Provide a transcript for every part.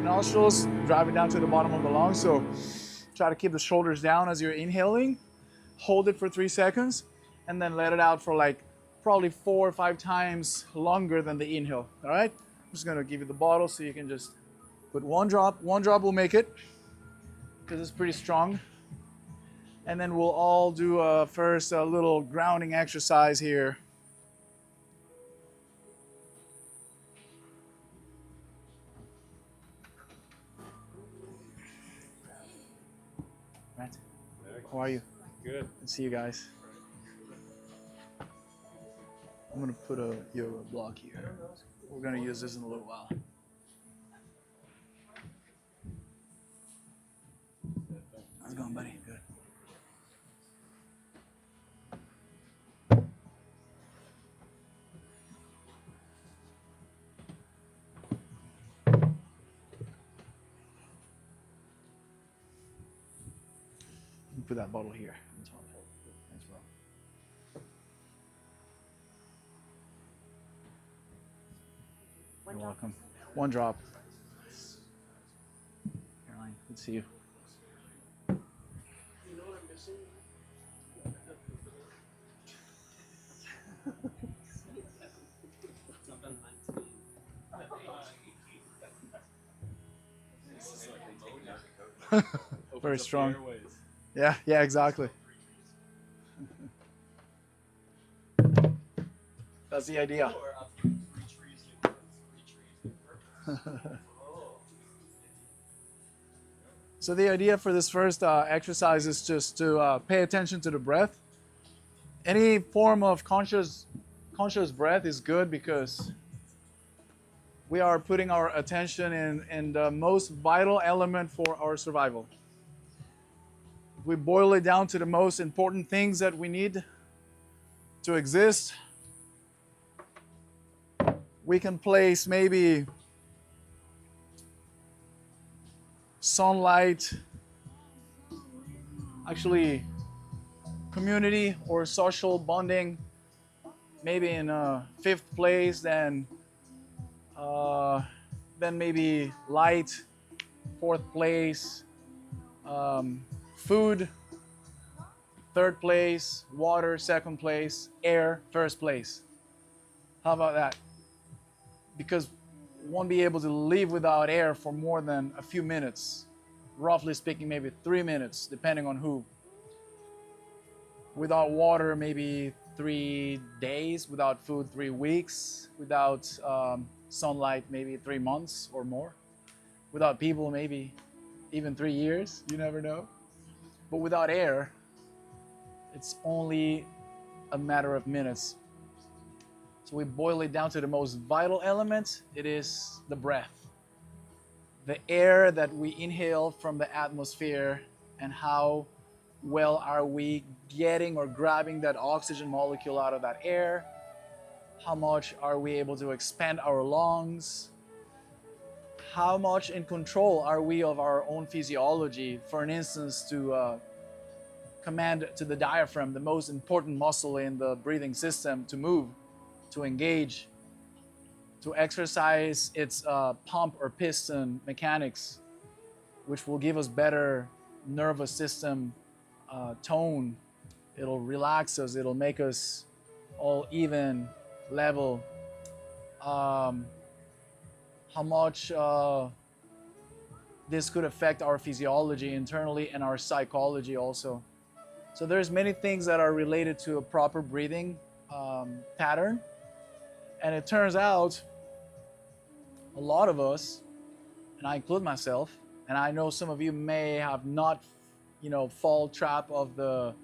Nostrils, driving down to the bottom of the lungs. So try to keep the shoulders down as you're inhaling. Hold it for 3 seconds and then let it out for like probably 4 or 5 times longer than the inhale. All right? I'm just gonna give you the bottle so you can just put one drop. One drop will make it because it's pretty strong. And then we'll all do first a little grounding exercise here. Matt, how are you? Good. Good to see you guys. I'm gonna put a yoga block here. We're gonna use this in a little while. How's it going, buddy? Good. Put that bottle here. Thanks, bro. You're welcome. One drop. Caroline, good to see you. You know what I'm missing? Very strong. Yeah, yeah, exactly. That's the idea. So the idea for this first exercise is just to pay attention to the breath. Any form of conscious breath is good because we are putting our attention in the most vital element for our survival. If we boil it down to the most important things that we need to exist, we can place maybe sunlight, actually community or social bonding, maybe in 5th place, then maybe light, 4th place, food, 3rd place, water, 2nd place, air, 1st place. How about that? Because we won't be able to live without air for more than a few minutes. Roughly speaking, maybe 3 minutes, depending on who. Without water, maybe 3 days. Without food, 3 weeks. Without sunlight, maybe 3 months or more. Without people, maybe even 3 years. You never know. But without air, it's only a matter of minutes. So we boil it down to the most vital element. It is the breath. The air that we inhale from the atmosphere, and how well are we getting or grabbing that oxygen molecule out of that air? How much are we able to expand our lungs? How much in control are we of our own physiology? For an instance, to command to the diaphragm, the most important muscle in the breathing system, to move, to engage, to exercise its pump or piston mechanics, which will give us better nervous system tone. It'll relax us, it'll make us all even, level. Um, how much this could affect our physiology internally and our psychology also. So there's many things that are related to a proper breathing pattern. And it turns out a lot of us, and I include myself, and I know some of you may have not, fall trap of the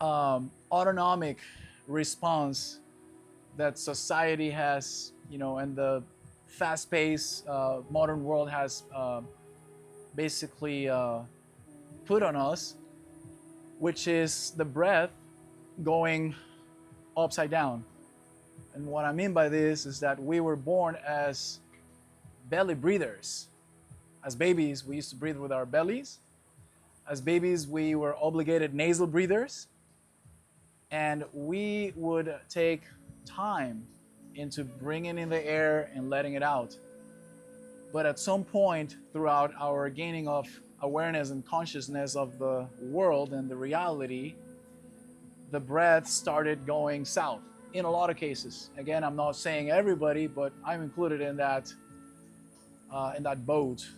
autonomic response that society has, and the fast-paced modern world has basically put on us, which is the breath going upside down. And what I mean by this is that we were born as belly breathers. As babies, we used to breathe with our bellies. As babies, we were obligated nasal breathers. And we would take time into bringing in the air and letting it out. But at some point throughout our gaining of awareness and consciousness of the world and the reality, the breath started going south in a lot of cases. Again, I'm not saying everybody, but I'm included in that boat,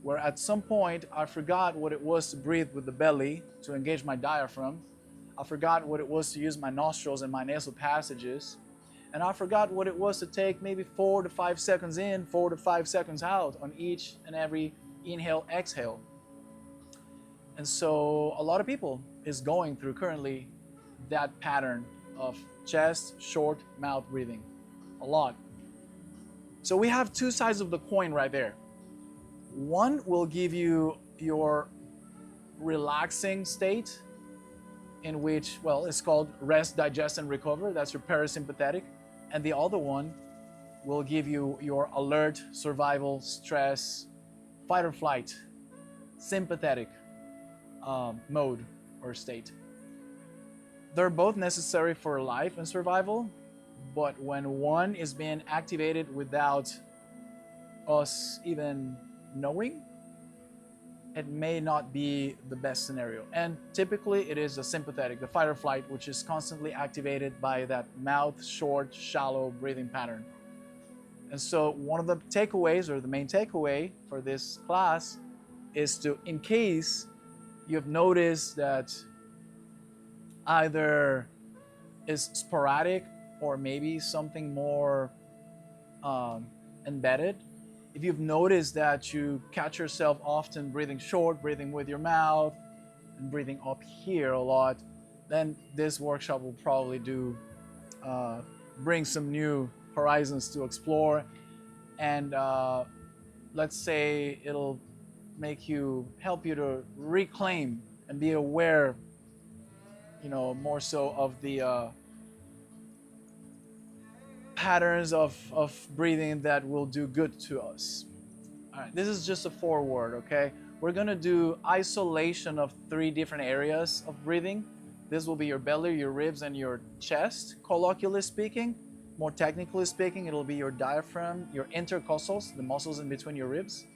where at some point I forgot what it was to breathe with the belly, to engage my diaphragm. I forgot what it was to use my nostrils and my nasal passages. And I forgot what it was to take maybe 4 to 5 seconds in, 4 to 5 seconds out on each and every inhale, exhale. And so a lot of people is going through currently that pattern of chest, short mouth breathing. A lot. So we have two sides of the coin right there. One will give you your relaxing state, in which, well, it's called rest, digest, and recover. That's your parasympathetic. And the other one will give you your alert, survival, stress, fight or flight, sympathetic mode or state. They're both necessary for life and survival, but when one is being activated without us even knowing, it may not be the best scenario. And typically it is the sympathetic, the fight or flight, which is constantly activated by that mouth, short, shallow breathing pattern. And so one of the takeaways, or the main takeaway for this class, is to, in case you've noticed that either is sporadic or maybe something more embedded, if you've noticed that you catch yourself often breathing short, breathing with your mouth, and breathing up here a lot, then this workshop will probably bring some new horizons to explore. And let's say it'll help you to reclaim and be aware, more so of the patterns of breathing that will do good to us. All right, this is just a foreword, okay? We're gonna do isolation of 3 different areas of breathing. This will be your belly, your ribs, and your chest, colloquially speaking. More technically speaking, it'll be your diaphragm, your intercostals, the muscles in between your ribs,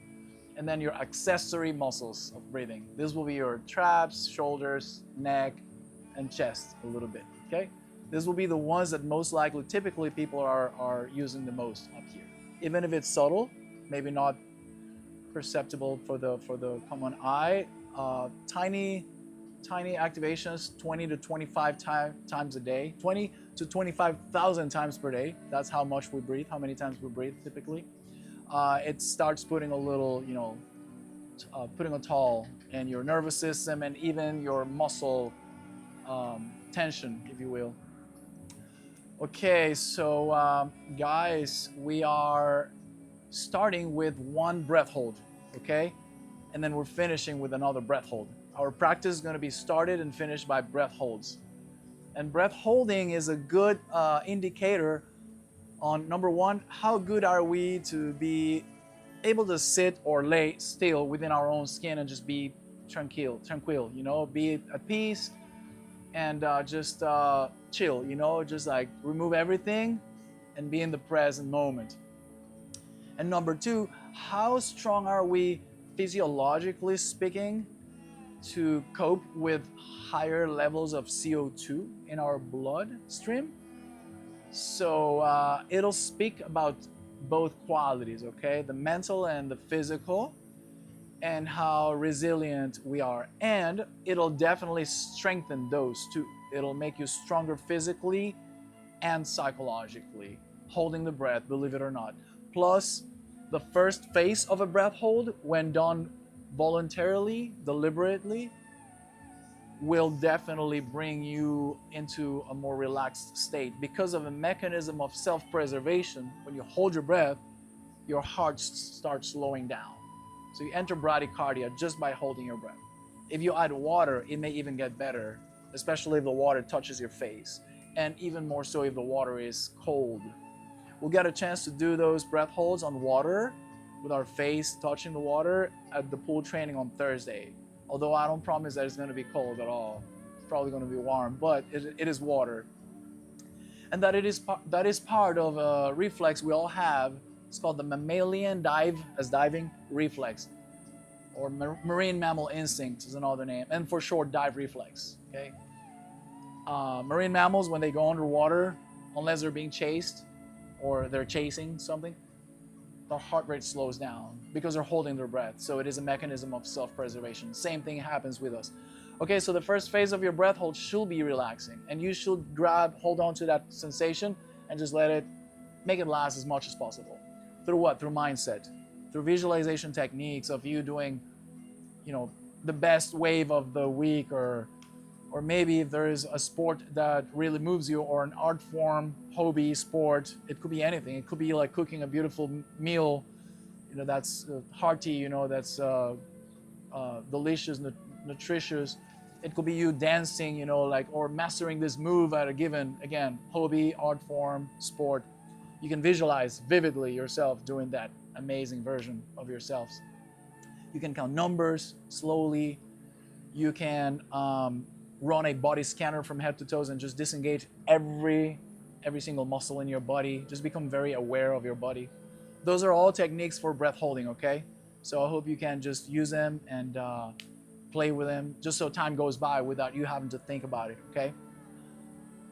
and then your accessory muscles of breathing. This will be your traps, shoulders, neck, and chest a little bit, okay? This will be the ones that most likely, typically, people are using the most up here. Even if it's subtle, maybe not perceptible for the common eye, tiny activations, 20 to 25 times a day, 20 to 25,000 times per day. That's how much we breathe, how many times we breathe typically. It starts putting a little, putting a toll in your nervous system and even your muscle tension, if you will. Okay, so guys, we are starting with one breath hold, okay? And then we're finishing with another breath hold. Our practice is going to be started and finished by breath holds. And breath holding is a good indicator on, number one, how good are we to be able to sit or lay still within our own skin and just be tranquil, be at peace and just chill, just like remove everything and be in the present moment. And number two, how strong are we physiologically speaking to cope with higher levels of CO2 in our bloodstream? So it'll speak about both qualities, okay? The mental and the physical, and how resilient we are. And it'll definitely strengthen those two. It'll make you stronger physically and psychologically. Holding the breath, believe it or not. Plus, the first phase of a breath hold, when done voluntarily, deliberately, will definitely bring you into a more relaxed state because of a mechanism of self-preservation. When you hold your breath, your heart starts slowing down. So you enter bradycardia just by holding your breath. If you add water, it may even get better, especially if the water touches your face, and even more so if the water is cold. We'll get a chance to do those breath holds on water with our face touching the water at the pool training on Thursday. Although I don't promise that it's going to be cold at all. It's probably going to be warm, but it is water. And that is part of a reflex we all have. It's called the mammalian diving reflex, or marine mammal instinct is another name, and for short, dive reflex. Okay. Marine mammals, when they go underwater, unless they're being chased or they're chasing something, their heart rate slows down because they're holding their breath. So it is a mechanism of self-preservation. Same thing happens with us. Okay, so the first phase of your breath hold should be relaxing, and you should hold on to that sensation and just make it last as much as possible. Through what? Through mindset, through visualization techniques of you doing, the best wave of the week, or maybe if there is a sport that really moves you, or an art form, hobby, sport. It could be anything. It could be like cooking a beautiful meal, that's hearty, that's delicious, nutritious. It could be you dancing, or mastering this move at a given, again, hobby, art form, sport. You can visualize vividly yourself doing that amazing version of yourselves. You can count numbers slowly. You can run a body scanner from head to toes and just disengage every single muscle in your body. Just become very aware of your body. Those are all techniques for breath holding, okay? So I hope you can just use them and play with them, just so time goes by without you having to think about it, okay?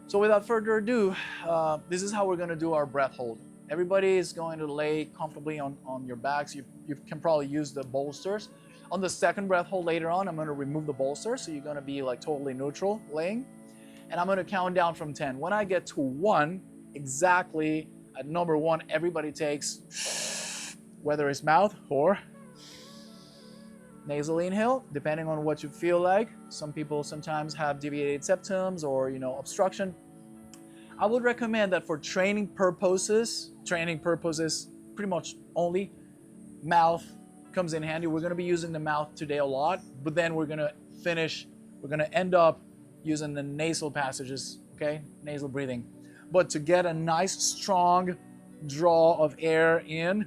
So without further ado, this is how we're gonna do our breath hold. Everybody is going to lay comfortably on your backs. You can probably use the bolsters. On the second breath hold later on, I'm gonna remove the bolster, so you're gonna be like totally neutral laying. And I'm gonna count down from 10. When I get to 1, exactly at number 1, everybody takes, whether it's mouth or nasal inhale, depending on what you feel like. Some people sometimes have deviated septums or obstruction. I would recommend that for training purposes pretty much only, mouth comes in handy. We're going to be using the mouth today a lot, but then we're going to end up using the nasal passages, okay? Nasal breathing. But to get a nice strong draw of air in,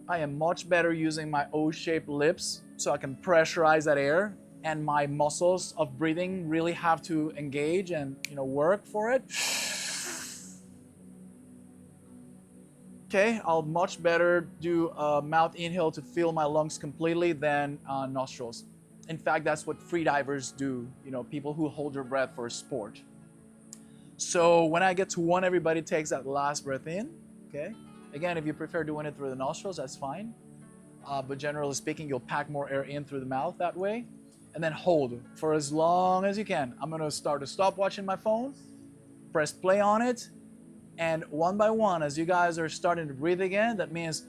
I am much better using my O-shaped lips, so I can pressurize that air, and my muscles of breathing really have to engage and work for it. Okay, I'll much better do a mouth inhale to fill my lungs completely than nostrils. In fact, that's what freedivers do, people who hold their breath for sport. So when I get to 1, everybody takes that last breath in, okay? Again, if you prefer doing it through the nostrils, that's fine. But generally speaking, you'll pack more air in through the mouth that way. And then hold for as long as you can. I'm gonna start a stopwatch in my phone, press play on it, and one by one, as you guys are starting to breathe again, that means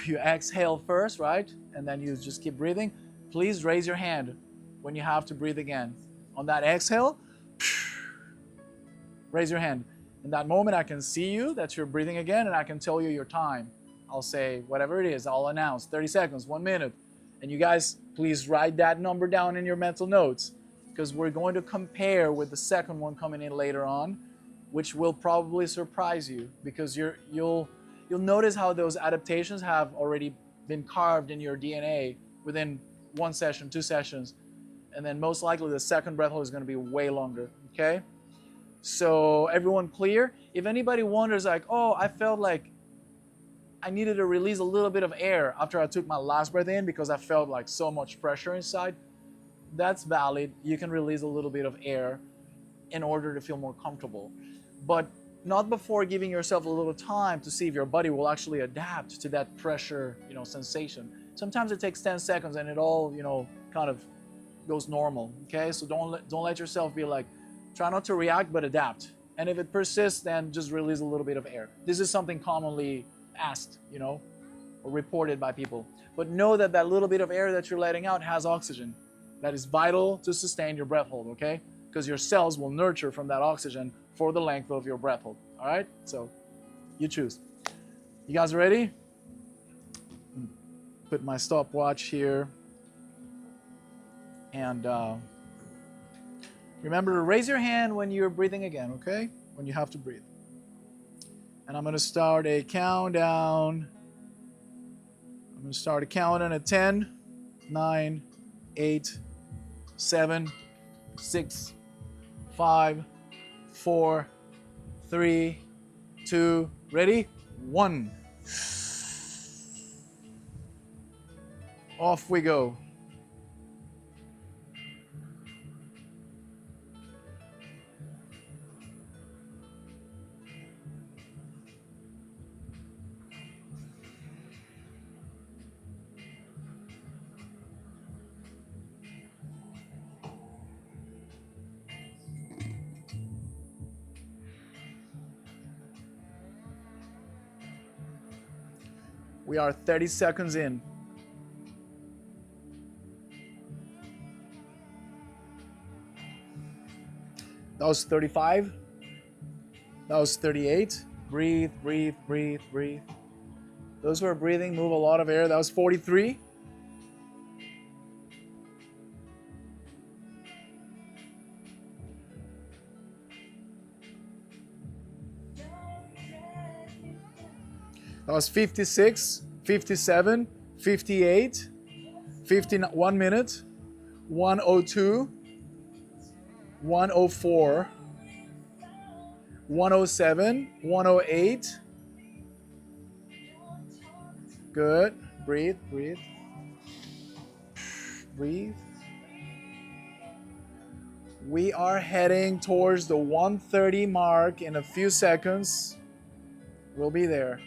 you exhale first, right? And then you just keep breathing. Please raise your hand when you have to breathe again. On that exhale, raise your hand. In that moment, I can see you, that you're breathing again, and I can tell you your time. I'll say whatever it is, I'll announce 30 seconds, 1 minute. And you guys, please write that number down in your mental notes, because we're going to compare with the second one coming in later on, which will probably surprise you, because you'll notice how those adaptations have already been carved in your DNA within one session, 2 sessions. And then most likely the second breath hold is going to be way longer, okay? So everyone clear? If anybody wonders like, oh, I felt like I needed to release a little bit of air after I took my last breath in because I felt like so much pressure inside, that's valid. You can release a little bit of air in order to feel more comfortable. But not before giving yourself a little time to see if your body will actually adapt to that pressure, sensation. Sometimes it takes 10 seconds and it all, kind of goes normal, okay? So don't let yourself be like, try not to react, but adapt. And if it persists, then just release a little bit of air. This is something commonly asked, or reported by people. But know that that little bit of air that you're letting out has oxygen. That is vital to sustain your breath hold, okay? Because your cells will nurture from that oxygen for the length of your breath hold, all right? So you choose. You guys ready? Put my stopwatch here. And remember to raise your hand when you're breathing again, okay? When you have to breathe. And I'm going to start a countdown. I'm going to start a countdown at 10, 9, 8, 7, 6, 5, 4, 3, 2, ready? 1. Off we go. We are 30 seconds in. That was 35. That was 38. Breathe, breathe, breathe, breathe. Those who are breathing, move a lot of air. That was 43. That was 56, 57, 58, 1 minute, 102, 104, 107, 108. Good. Breathe, breathe. Breathe. We are heading towards the 130 mark in a few seconds. We'll be there.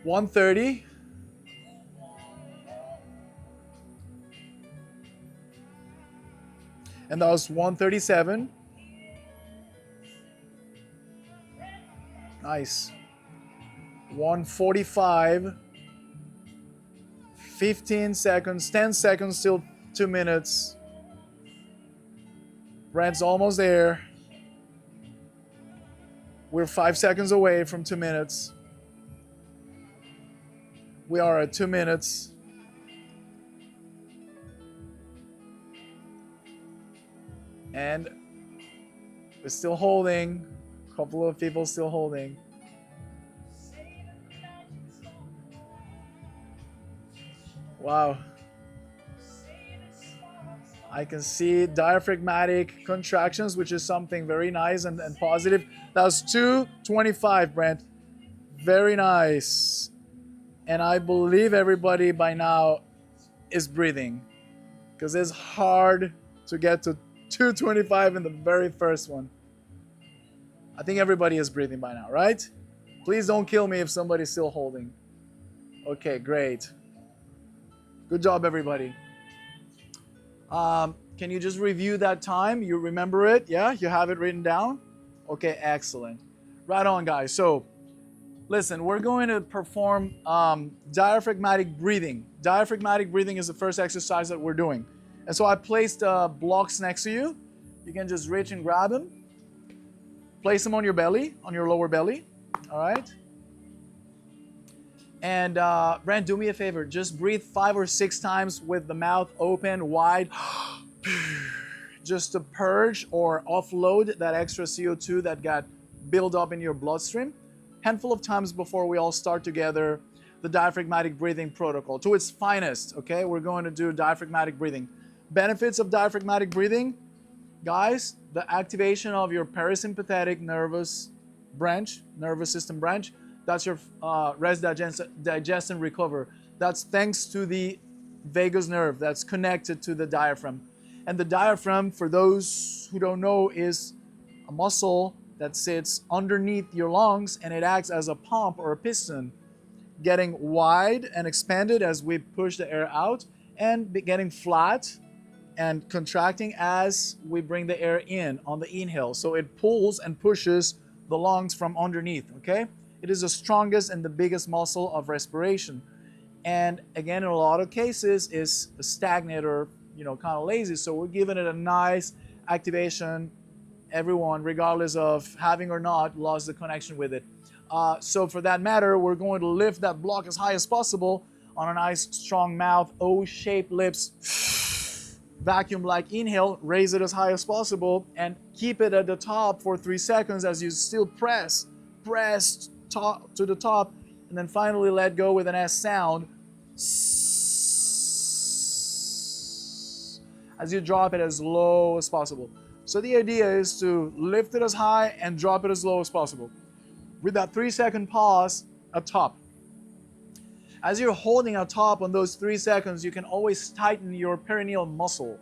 130. And that was 137. Nice. 145. 15 seconds, 10 seconds till 2 minutes. Brent's almost there. We're 5 seconds away from 2 minutes. We are at 2 minutes. And we're still holding. A couple of people still holding. Wow. I can see diaphragmatic contractions, which is something very nice and positive. That was 225, Brent. Very nice. And I believe everybody by now is breathing, because it's hard to get to 225 in the very first one. I think everybody is breathing by now, right? Please don't kill me if somebody's still holding. Okay, great. Good job, everybody. Can you just review that time? You remember it? Yeah? You have it written down? Okay, excellent. Right on, guys. So, listen, we're going to perform diaphragmatic breathing. Diaphragmatic breathing is the first exercise that we're doing. And so I placed blocks next to you. You can just reach and grab them. Place them on your belly, on your lower belly. All right? And Brent, do me a favor. Just breathe 5 or 6 times with the mouth open, wide. Just to purge or offload that extra CO2 that got built up in your bloodstream. Handful of times before we all start together. the diaphragmatic breathing protocol to its finest. Okay, we're going to do diaphragmatic breathing. Benefits of diaphragmatic breathing, guys: the activation of your parasympathetic nervous system branch. That's your rest, digest, and recover. That's thanks to the vagus nerve that's connected to the diaphragm. And the diaphragm, for those who don't know, is a muscle that sits underneath your lungs, and it acts as a pump or a piston, getting wide and expanded as we push the air out, and getting flat and contracting as we bring the air in on the inhale. So it pulls and pushes the lungs from underneath, okay? It is the strongest and the biggest muscle of respiration. And again, in a lot of cases, is stagnant or kind of lazy. So we're giving it a nice activation. Everyone, regardless of having or not lost the connection with it. So for that matter, we're going to lift that block as high as possible on a nice strong mouth, O-shaped lips, vacuum-like inhale, raise it as high as possible, and keep it at the top for 3 seconds as you still press top to the top, and then finally let go with an S sound as you drop it as low as possible. So the idea is to lift it as high and drop it as low as possible, with that 3-second pause at top. As you're holding at top on those 3 seconds, you can always tighten your perineal muscle,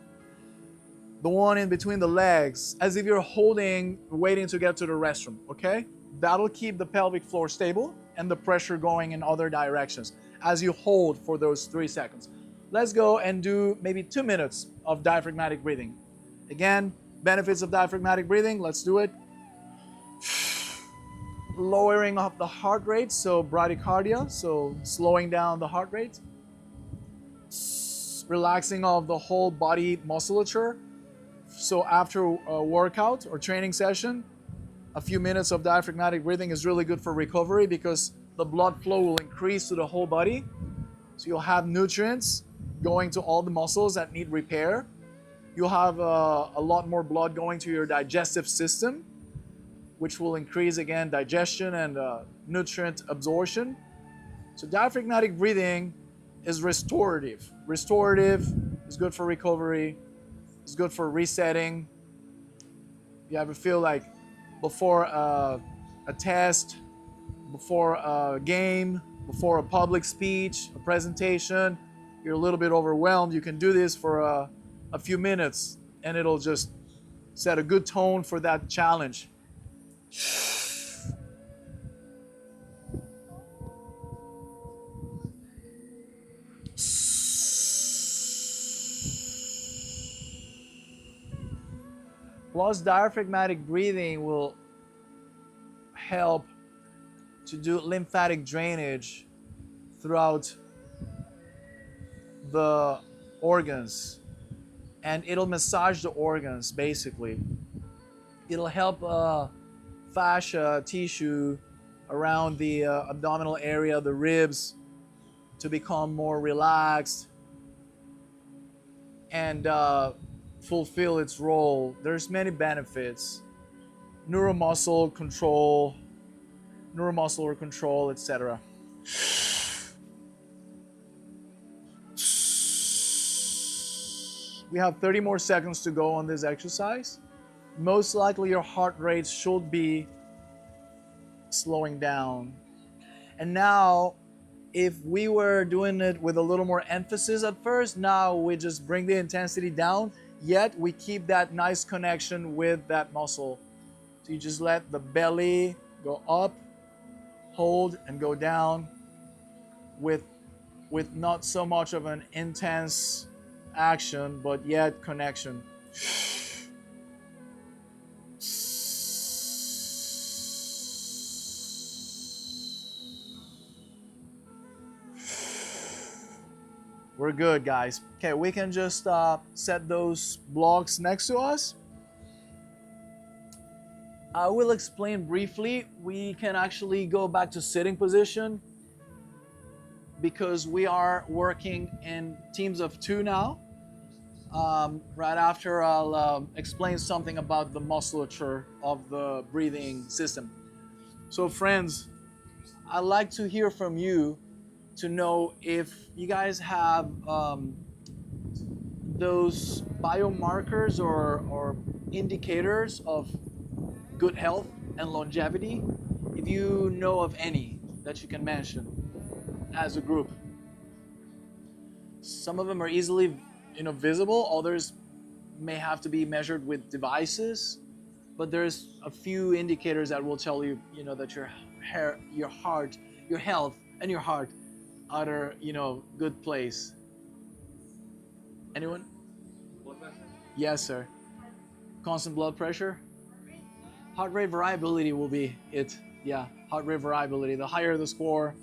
the one in between the legs, as if you're holding, waiting to get to the restroom, okay? That'll keep the pelvic floor stable and the pressure going in other directions as you hold for those 3 seconds. Let's go and do maybe 2 minutes of diaphragmatic breathing. Again, benefits of diaphragmatic breathing, let's do it. Lowering of the heart rate, so bradycardia, so slowing down the heart rate. Relaxing of the whole body musculature. So after a workout or training session, a few minutes of diaphragmatic breathing is really good for recovery because the blood flow will increase to the whole body. So you'll have nutrients going to all the muscles that need repair. You'll have a lot more blood going to your digestive system, which will increase, again, digestion and nutrient absorption. So diaphragmatic breathing is restorative. Restorative is good for recovery. It's good for resetting. You ever feel like before a test, before a game, before a public speech, a presentation, you're a little bit overwhelmed? You can do this for a few minutes, and it'll just set a good tone for that challenge. Plus, diaphragmatic breathing will help to do lymphatic drainage throughout the organs, and it'll massage the organs, basically. It'll help fascia tissue around the abdominal area, the ribs, to become more relaxed and fulfill its role. There's many benefits: neuromuscular control, etc. We have 30 more seconds to go on this exercise. Most likely your heart rate should be slowing down. And now, if we were doing it with a little more emphasis at first, now we just bring the intensity down, yet we keep that nice connection with that muscle. So you just let the belly go up, hold, and go down with not so much of an intense action, but yet connection. We're good, guys. Okay, we can just set those blocks next to us. I will explain briefly. We can actually go back to sitting position because we are working in teams of 2 now. Right after, I'll explain something about the musculature of the breathing system. So friends, I'd like to hear from you to know if you guys have those biomarkers or indicators of good health and longevity. If you know of any that you can mention as a group. Some of them are easily, visible. Others may have to be measured with devices. But there's a few indicators that will tell you, that your hair, your heart, your health, and your heart are, good place. Anyone? Blood pressure? Yes, sir. Constant blood pressure. Heart rate variability will be it. Yeah, heart rate variability. The higher the score,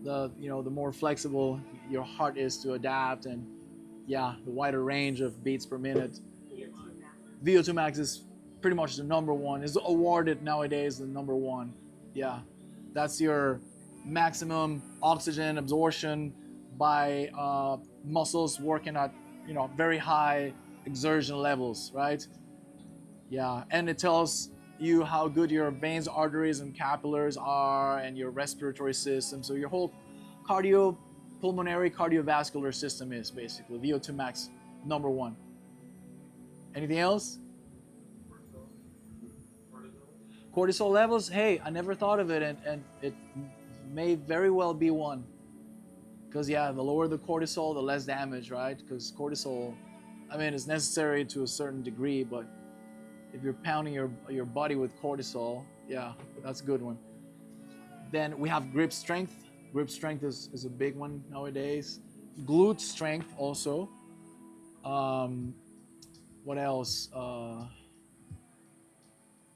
the more flexible your heart is to adapt, and yeah, the wider range of beats per minute. VO2 max is pretty much the number one. Is awarded nowadays the number one. Yeah, that's your maximum oxygen absorption by muscles working at very high exertion levels, right? Yeah, and it tells you how good your veins, arteries, and capillaries are, and your respiratory system. So your whole cardiopulmonary, cardiovascular system is basically VO2 max number one. Anything else? Cortisol levels. Hey, I never thought of it, and it may very well be one. Because yeah, the lower the cortisol, the less damage, right? Because cortisol, I mean, it's necessary to a certain degree, but if you're pounding your body with cortisol, yeah, that's a good one. Then we have grip strength. Grip strength is a big one nowadays. Glute strength also. What else?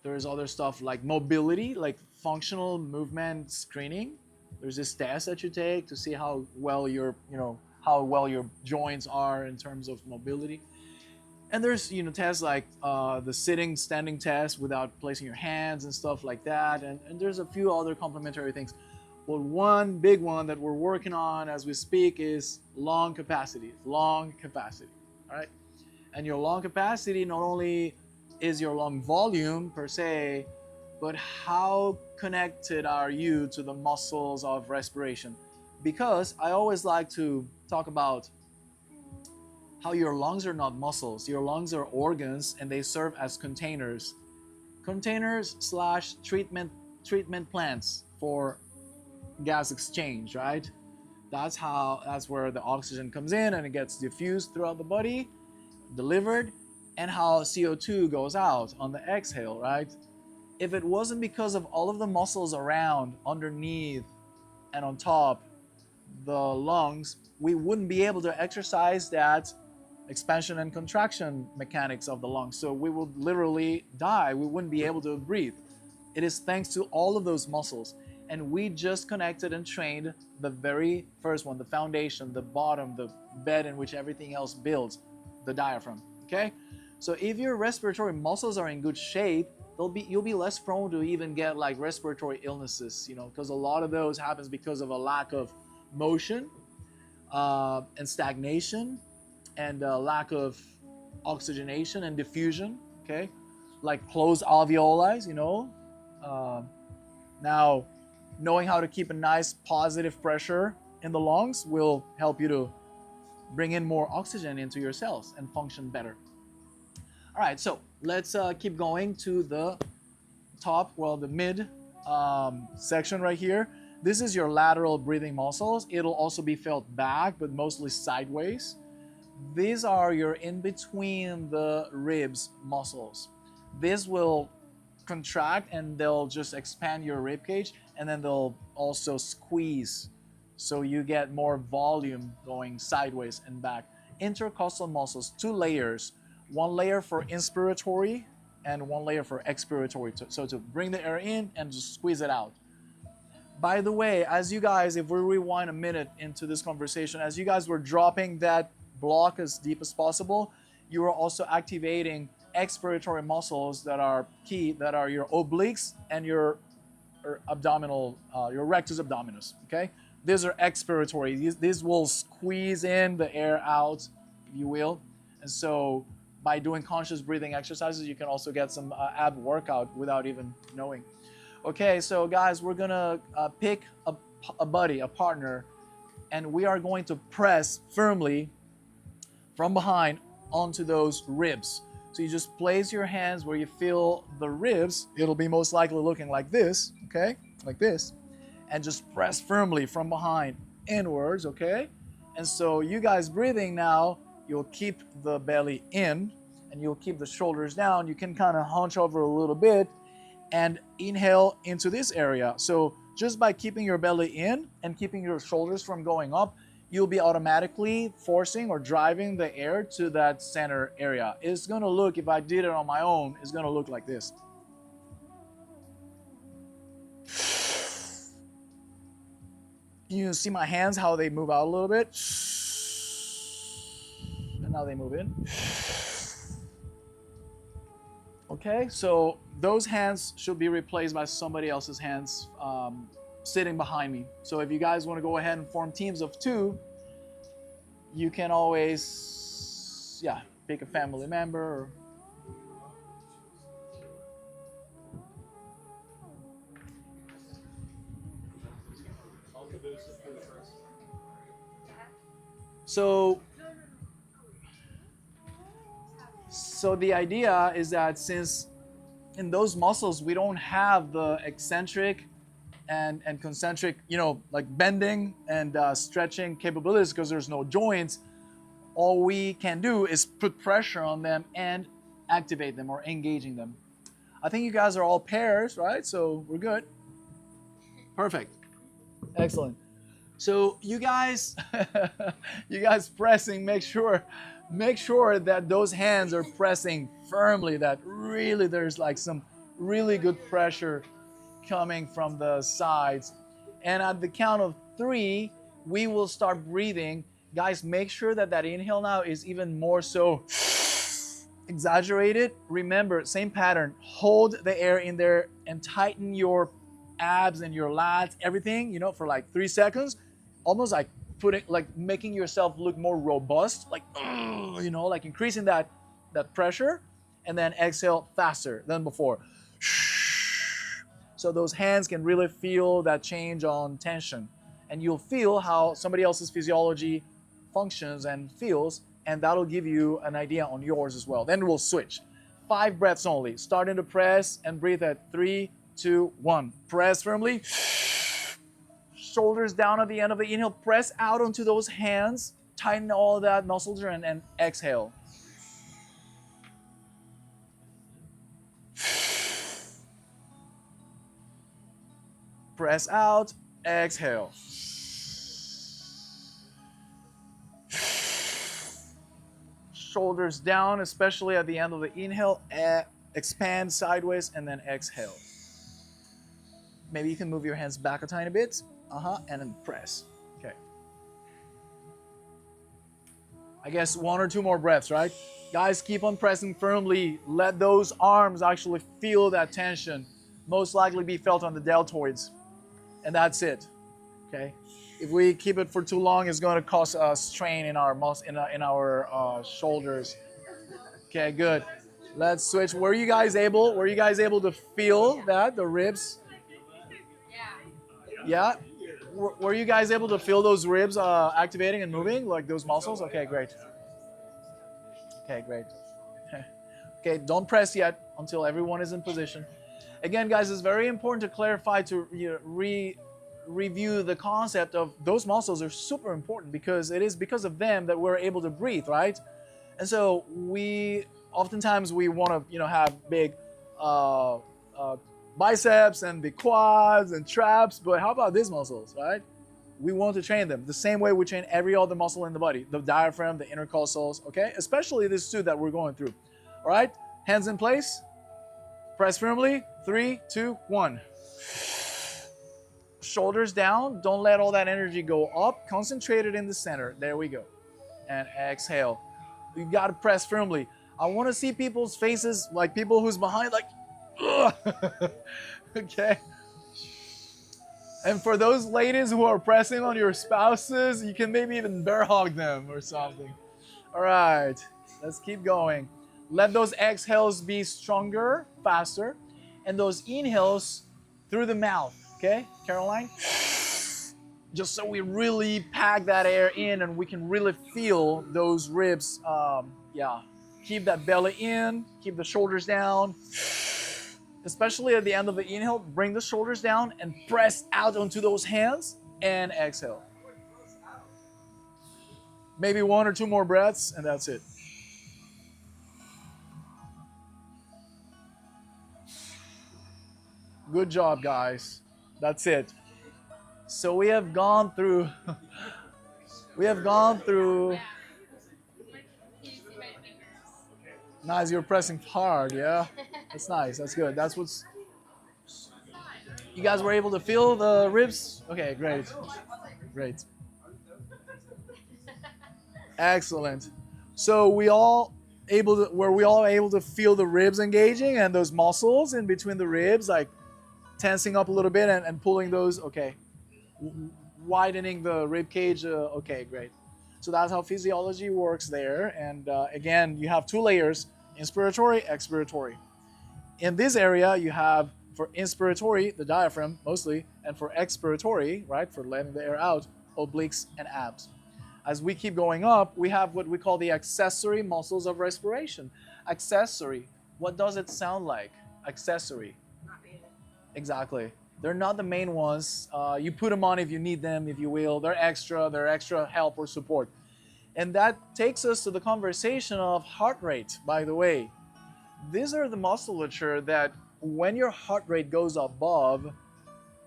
There's other stuff like mobility, like functional movement screening. There's this test that you take to see how well your joints are in terms of mobility. And there's tests like the sitting standing test without placing your hands and stuff like that. And there's a few other complementary things. But one big one that we're working on as we speak is lung capacity. Lung capacity. All right. And your lung capacity not only is your lung volume per se, but how connected are you to the muscles of respiration? Because I always like to talk about how your lungs are not muscles. Your lungs are organs, and they serve as containers. Containers / treatment plants for gas exchange, right? That's where the oxygen comes in and it gets diffused throughout the body, delivered, and how CO2 goes out on the exhale, right? If it wasn't because of all of the muscles around, underneath, and on top the lungs, we wouldn't be able to exercise that expansion and contraction mechanics of the lungs. So we would literally die. We wouldn't be able to breathe. It is thanks to all of those muscles. And we just connected and trained the very first one, the foundation, the bottom, the bed in which everything else builds, the diaphragm. Okay? So if your respiratory muscles are in good shape, you'll be less prone to even get like respiratory illnesses, because a lot of those happens because of a lack of motion and stagnation, and lack of oxygenation and diffusion, okay? Like closed alveoli, Now, knowing how to keep a nice positive pressure in the lungs will help you to bring in more oxygen into your cells and function better. All right, so let's keep going to the top, the mid section right here. This is your lateral breathing muscles. It'll also be felt back, but mostly sideways. These are your in between the ribs muscles. This will contract and they'll just expand your rib cage, and then they'll also squeeze, so you get more volume going sideways and back. Intercostal muscles, 2 layers, 1 layer for inspiratory and 1 layer for expiratory, so to bring the air in and just squeeze it out. By the way, as you guys, if we rewind a minute into this conversation, as you guys were dropping that block as deep as possible, you are also activating expiratory muscles that are key, that are your obliques and your abdominal, your rectus abdominis, okay? These are expiratory. These will squeeze in the air out, if you will. And so by doing conscious breathing exercises, you can also get some ab workout without even knowing. Okay, so guys, we're gonna pick a buddy, a partner, and we are going to press firmly from behind onto those ribs. So you just place your hands where you feel the ribs. It'll be most likely looking like this, okay? Like this. And just press firmly from behind inwards, okay? And so you guys breathing now, you'll keep the belly in and you'll keep the shoulders down. You can kind of hunch over a little bit and inhale into this area. So just by keeping your belly in and keeping your shoulders from going up, you'll be automatically forcing or driving the air to that center area. It's gonna look, if I did it on my own, it's gonna look like this. You see my hands, how they move out a little bit. And now they move in. Okay, so those hands should be replaced by somebody else's hands sitting behind me. So if you guys want to go ahead and form teams of 2, you can always, pick a family member. Or... So the idea is that since in those muscles we don't have the eccentric and concentric, like bending and stretching capabilities because there's no joints, all we can do is put pressure on them and activate them or engaging them. I think you guys are all pairs, right? So we're good. Perfect. Excellent. So you guys, pressing, make sure that those hands are pressing firmly, that really there's like some really good pressure coming from the sides. And at the count of 3, we will start breathing. Guys, make sure that inhale now is even more so exaggerated. Remember, same pattern. Hold the air in there and tighten your abs and your lats, everything, for like 3 seconds. Almost like making yourself look more robust, like increasing that pressure, and then exhale faster than before. So those hands can really feel that change on tension, and you'll feel how somebody else's physiology functions and feels, and that'll give you an idea on yours as well. Then we'll switch. 5 breaths only. Starting to press and breathe at 3, 2, 1. Press firmly. Shoulders down at the end of the inhale. Press out onto those hands. Tighten all that muscles and exhale. Press out. Exhale. Shoulders down, especially at the end of the inhale. Expand sideways and then exhale. Maybe you can move your hands back a tiny bit. And then press. Okay. I guess 1 or 2 more breaths, right? Guys, keep on pressing firmly. Let those arms actually feel that tension. Most likely be felt on the deltoids. And that's it. Okay? If we keep it for too long, it's going to cause a strain in our shoulders. Okay, good. Let's switch. Were you guys able to feel that, the ribs? Yeah? Were you guys able to feel those ribs activating and moving, like those muscles? Okay, great. Okay, great. Okay, don't press yet until everyone is in position. Again, guys, it's very important to clarify, to review the concept of those muscles are super important, because it is because of them that we're able to breathe, right? And so oftentimes we want to, have big biceps and the quads and traps, but how about these muscles, right? We want to train them the same way we train every other muscle in the body, the diaphragm, the intercostals, okay? Especially these 2 that we're going through. All right, hands in place, press firmly, 3, 2, 1. Shoulders down, don't let all that energy go up, concentrate it in the center, there we go. And exhale. You gotta press firmly. I wanna see people's faces, like people who's behind, like, okay. And for those ladies who are pressing on your spouses, you can maybe even bear hug them or something. All right, let's keep going. Let those exhales be stronger, faster, and those inhales through the mouth, okay, Caroline? just so we really pack that air in and we can really feel those ribs. Yeah, keep that belly in, keep the shoulders down. Especially at the end of the inhale, bring the shoulders down and press out onto those hands and exhale. Maybe one or two more breaths and that's it. Good job, guys. That's it. So we have gone through we have gone through. Nice, you're pressing hard, yeah? That's nice, that's good. That's what's. You guys were able to feel the ribs? Okay, great. Great. Excellent. So were we all able to feel the ribs engaging and those muscles in between the ribs, like tensing up a little bit and pulling those, okay. Widening the rib cage, okay, great. So that's how physiology works there. And again, you have two layers, inspiratory, expiratory. In this area, you have for inspiratory, the diaphragm mostly, and for expiratory, right, for letting the air out, obliques and abs. As we keep going up, we have what we call the accessory muscles of respiration. Accessory, what does it sound like? Accessory. Exactly. They're not the main ones. You put them on if you need them, if you will. They're extra help or support. And that takes us to the conversation of heart rate, by the way. These are the musculature that when your heart rate goes above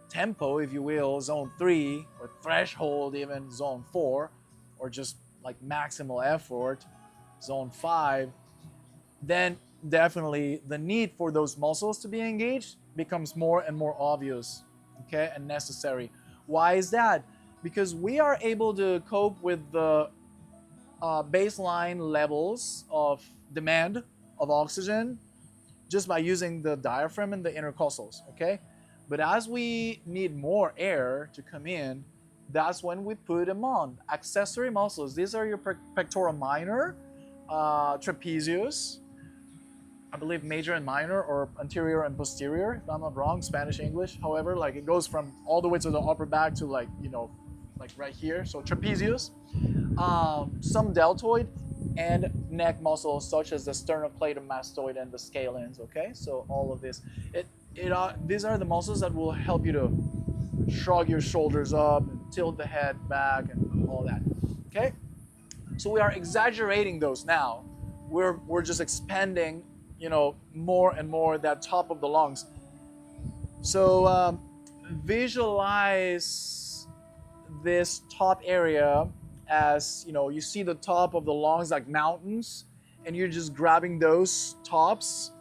tempo, if you will, zone 3, or threshold, even zone 4, or just like maximal effort, zone 5, then definitely the need for those muscles to be engaged becomes more and more obvious, okay, and necessary. Why is that? Because we are able to cope with the baseline levels of demand of oxygen just by using the diaphragm and the intercostals, okay? But as we need more air to come in, that's when we put them on. Accessory muscles, these are your pectoral minor, trapezius, I believe major and minor, or anterior and posterior, if I'm not wrong, Spanish, English. However, like it goes from all the way to the upper back to like, like right here. So trapezius, some deltoid, and neck muscles such as the sternocleidomastoid and the scalenes. Okay, so all of this, these are the muscles that will help you to shrug your shoulders up, and tilt the head back, and all that. Okay, so we are exaggerating those now. We're just expanding, more and more that top of the lungs. So visualize this top area as, you see the top of the lungs like mountains, and you're just grabbing those tops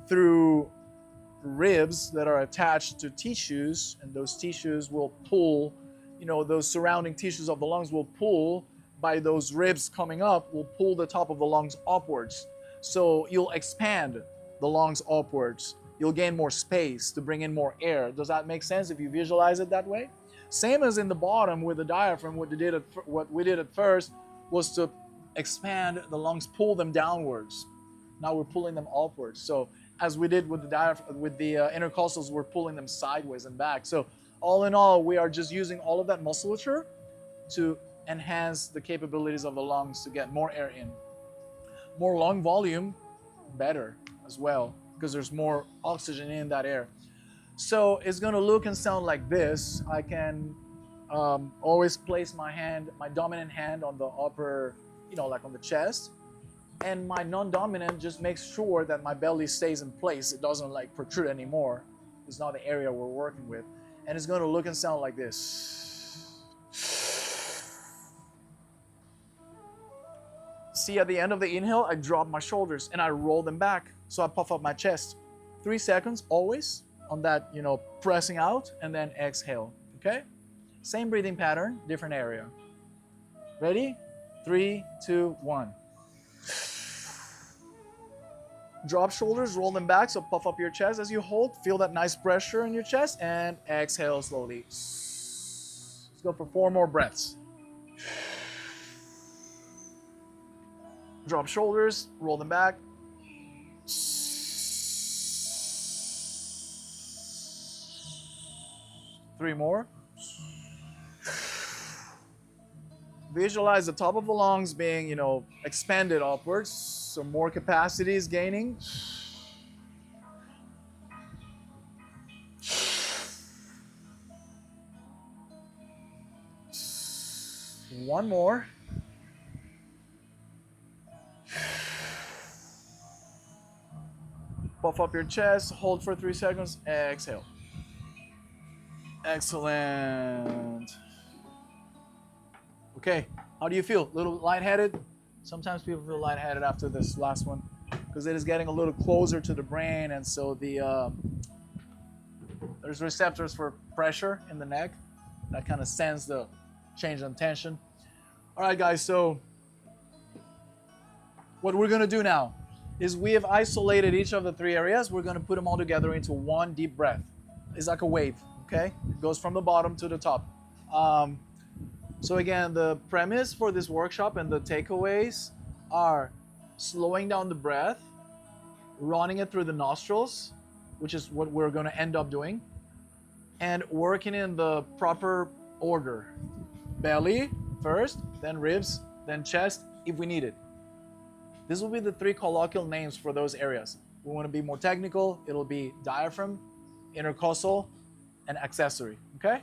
through ribs that are attached to tissues, and those tissues will pull, those surrounding tissues of the lungs will pull by those ribs coming up, will pull the top of the lungs upwards. So you'll expand the lungs upwards. You'll gain more space to bring in more air. Does that make sense if you visualize it that way? Same as in the bottom with the diaphragm, what we did at first was to expand the lungs, pull them downwards. Now we're pulling them upwards. So as we did with the intercostals, we're pulling them sideways and back. So all in all, we are just using all of that musculature to enhance the capabilities of the lungs to get more air in. More lung volume, better as well, because there's more oxygen in that air. So it's going to look and sound like this. I can always place my dominant hand on the upper, like on the chest. And my non-dominant just makes sure that my belly stays in place. It doesn't like protrude anymore. It's not the area we're working with. And it's going to look and sound like this. See, at the end of the inhale, I drop my shoulders and I roll them back. So I puff up my chest. 3 seconds always on that, pressing out, and then exhale. Okay? Same breathing pattern, different area. Ready? 3, 2, 1. Drop shoulders, roll them back, so puff up your chest as you hold. Feel that nice pressure in your chest, and exhale slowly. Let's go for 4 more breaths. Drop shoulders, roll them back. 3 more. Visualize the top of the lungs being, expanded upwards, so more capacity is gaining. One more. Puff up your chest, hold for 3 seconds, exhale. Excellent. Okay, how do you feel? A little lightheaded? Sometimes people feel lightheaded after this last one because it is getting a little closer to the brain, and so there's receptors for pressure in the neck that kind of sends the change in tension. All right, guys, so what we're going to do now is we have isolated each of the 3 areas. We're going to put them all together into one deep breath. It's like a wave, okay? It goes from the bottom to the top. So again, the premise for this workshop and the takeaways are slowing down the breath, running it through the nostrils, which is what we're going to end up doing, and working in the proper order. Belly first, then ribs, then chest if we need it. This will be the 3 colloquial names for those areas. We want to be more technical. It'll be diaphragm, intercostal, and accessory, okay?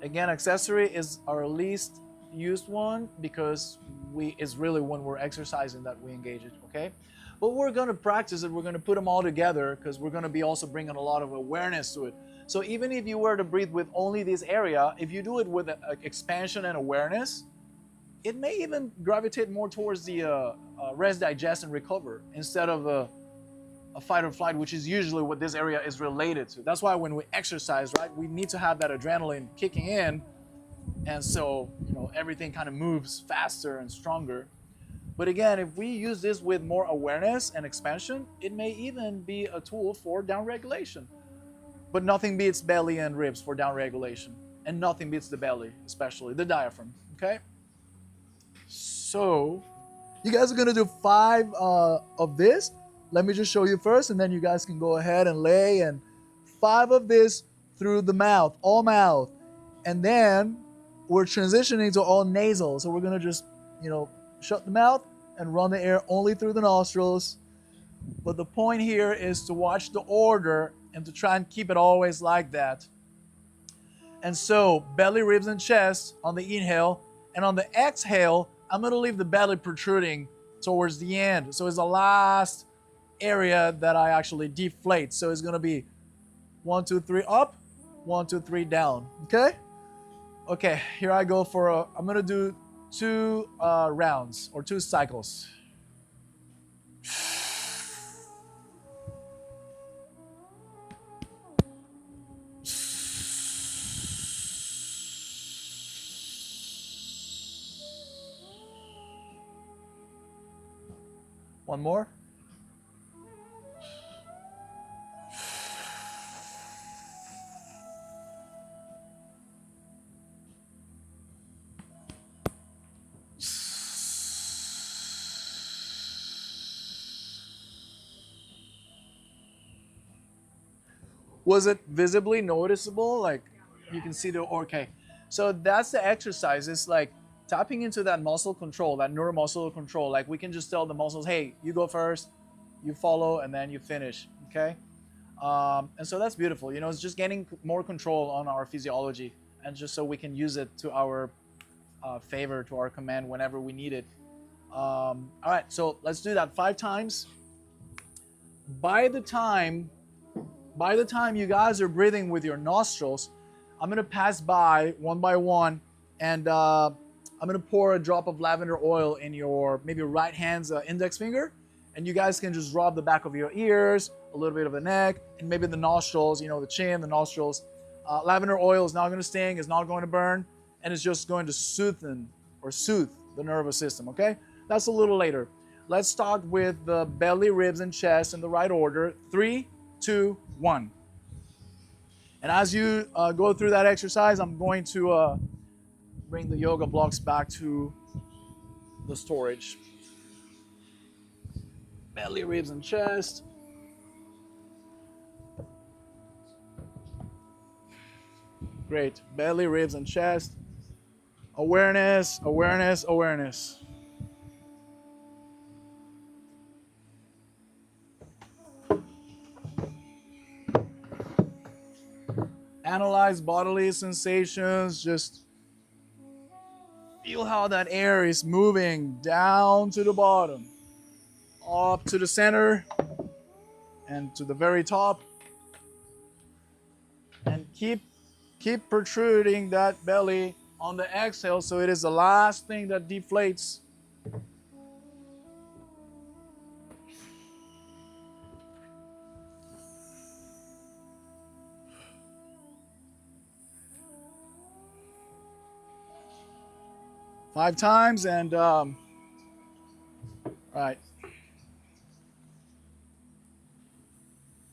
Again, accessory is our least used one because it's really when we're exercising that we engage it, okay? But we're going to practice it. We're going to put them all together because we're going to be also bringing a lot of awareness to it. So even if you were to breathe with only this area, if you do it with expansion and awareness, it may even gravitate more towards the rest, digest, and recover instead of a fight or flight, which is usually what this area is related to. That's why when we exercise, right, we need to have that adrenaline kicking in, and so everything kind of moves faster and stronger. But again, if we use this with more awareness and expansion, it may even be a tool for down regulation. But nothing beats belly and ribs for down regulation, and nothing beats the belly, especially the diaphragm. Okay. So, you guys are gonna do 5 of this. Let me just show you first, and then you guys can go ahead and lay, and 5 of this through the mouth, all mouth. And then we're transitioning to all nasal. So we're gonna just, shut the mouth and run the air only through the nostrils. But the point here is to watch the order and to try and keep it always like that. And so belly, ribs, and chest on the inhale, and on the exhale, I'm gonna leave the belly protruding towards the end. So it's the last area that I actually deflate. So it's gonna be 1, 2, 3 up, 1, 2, 3 down. Okay? Okay, here I go for I'm gonna do 2 rounds or 2 cycles. One more. Was it visibly noticeable? Like you can see okay. So that's the exercise. It's like tapping into that muscle control, that neuromuscular control. Like we can just tell the muscles, hey, you go first, you follow, and then you finish, okay? And so that's beautiful. It's just gaining more control on our physiology, and just so we can use it to our favor, to our command whenever we need it. All right, so let's do that 5 times. By the time you guys are breathing with your nostrils, I'm gonna pass by one, and I'm gonna pour a drop of lavender oil in your maybe right hand's index finger, and you guys can just rub the back of your ears, a little bit of the neck, and maybe the nostrils, the chin, the nostrils. Lavender oil is not gonna sting, it's not going to burn, and it's just going to soothe the nervous system, okay? That's a little later. Let's start with the belly, ribs, and chest in the right order. 3, 2, 1. And as you go through that exercise, I'm going to bring the yoga blocks back to the storage. Belly, ribs, and chest. Great. Belly, ribs, and chest. Awareness, awareness, awareness. Analyze bodily sensations. Just feel how that air is moving down to the bottom, up to the center, and to the very top. And keep protruding that belly on the exhale so it is the last thing that deflates. Five times and right.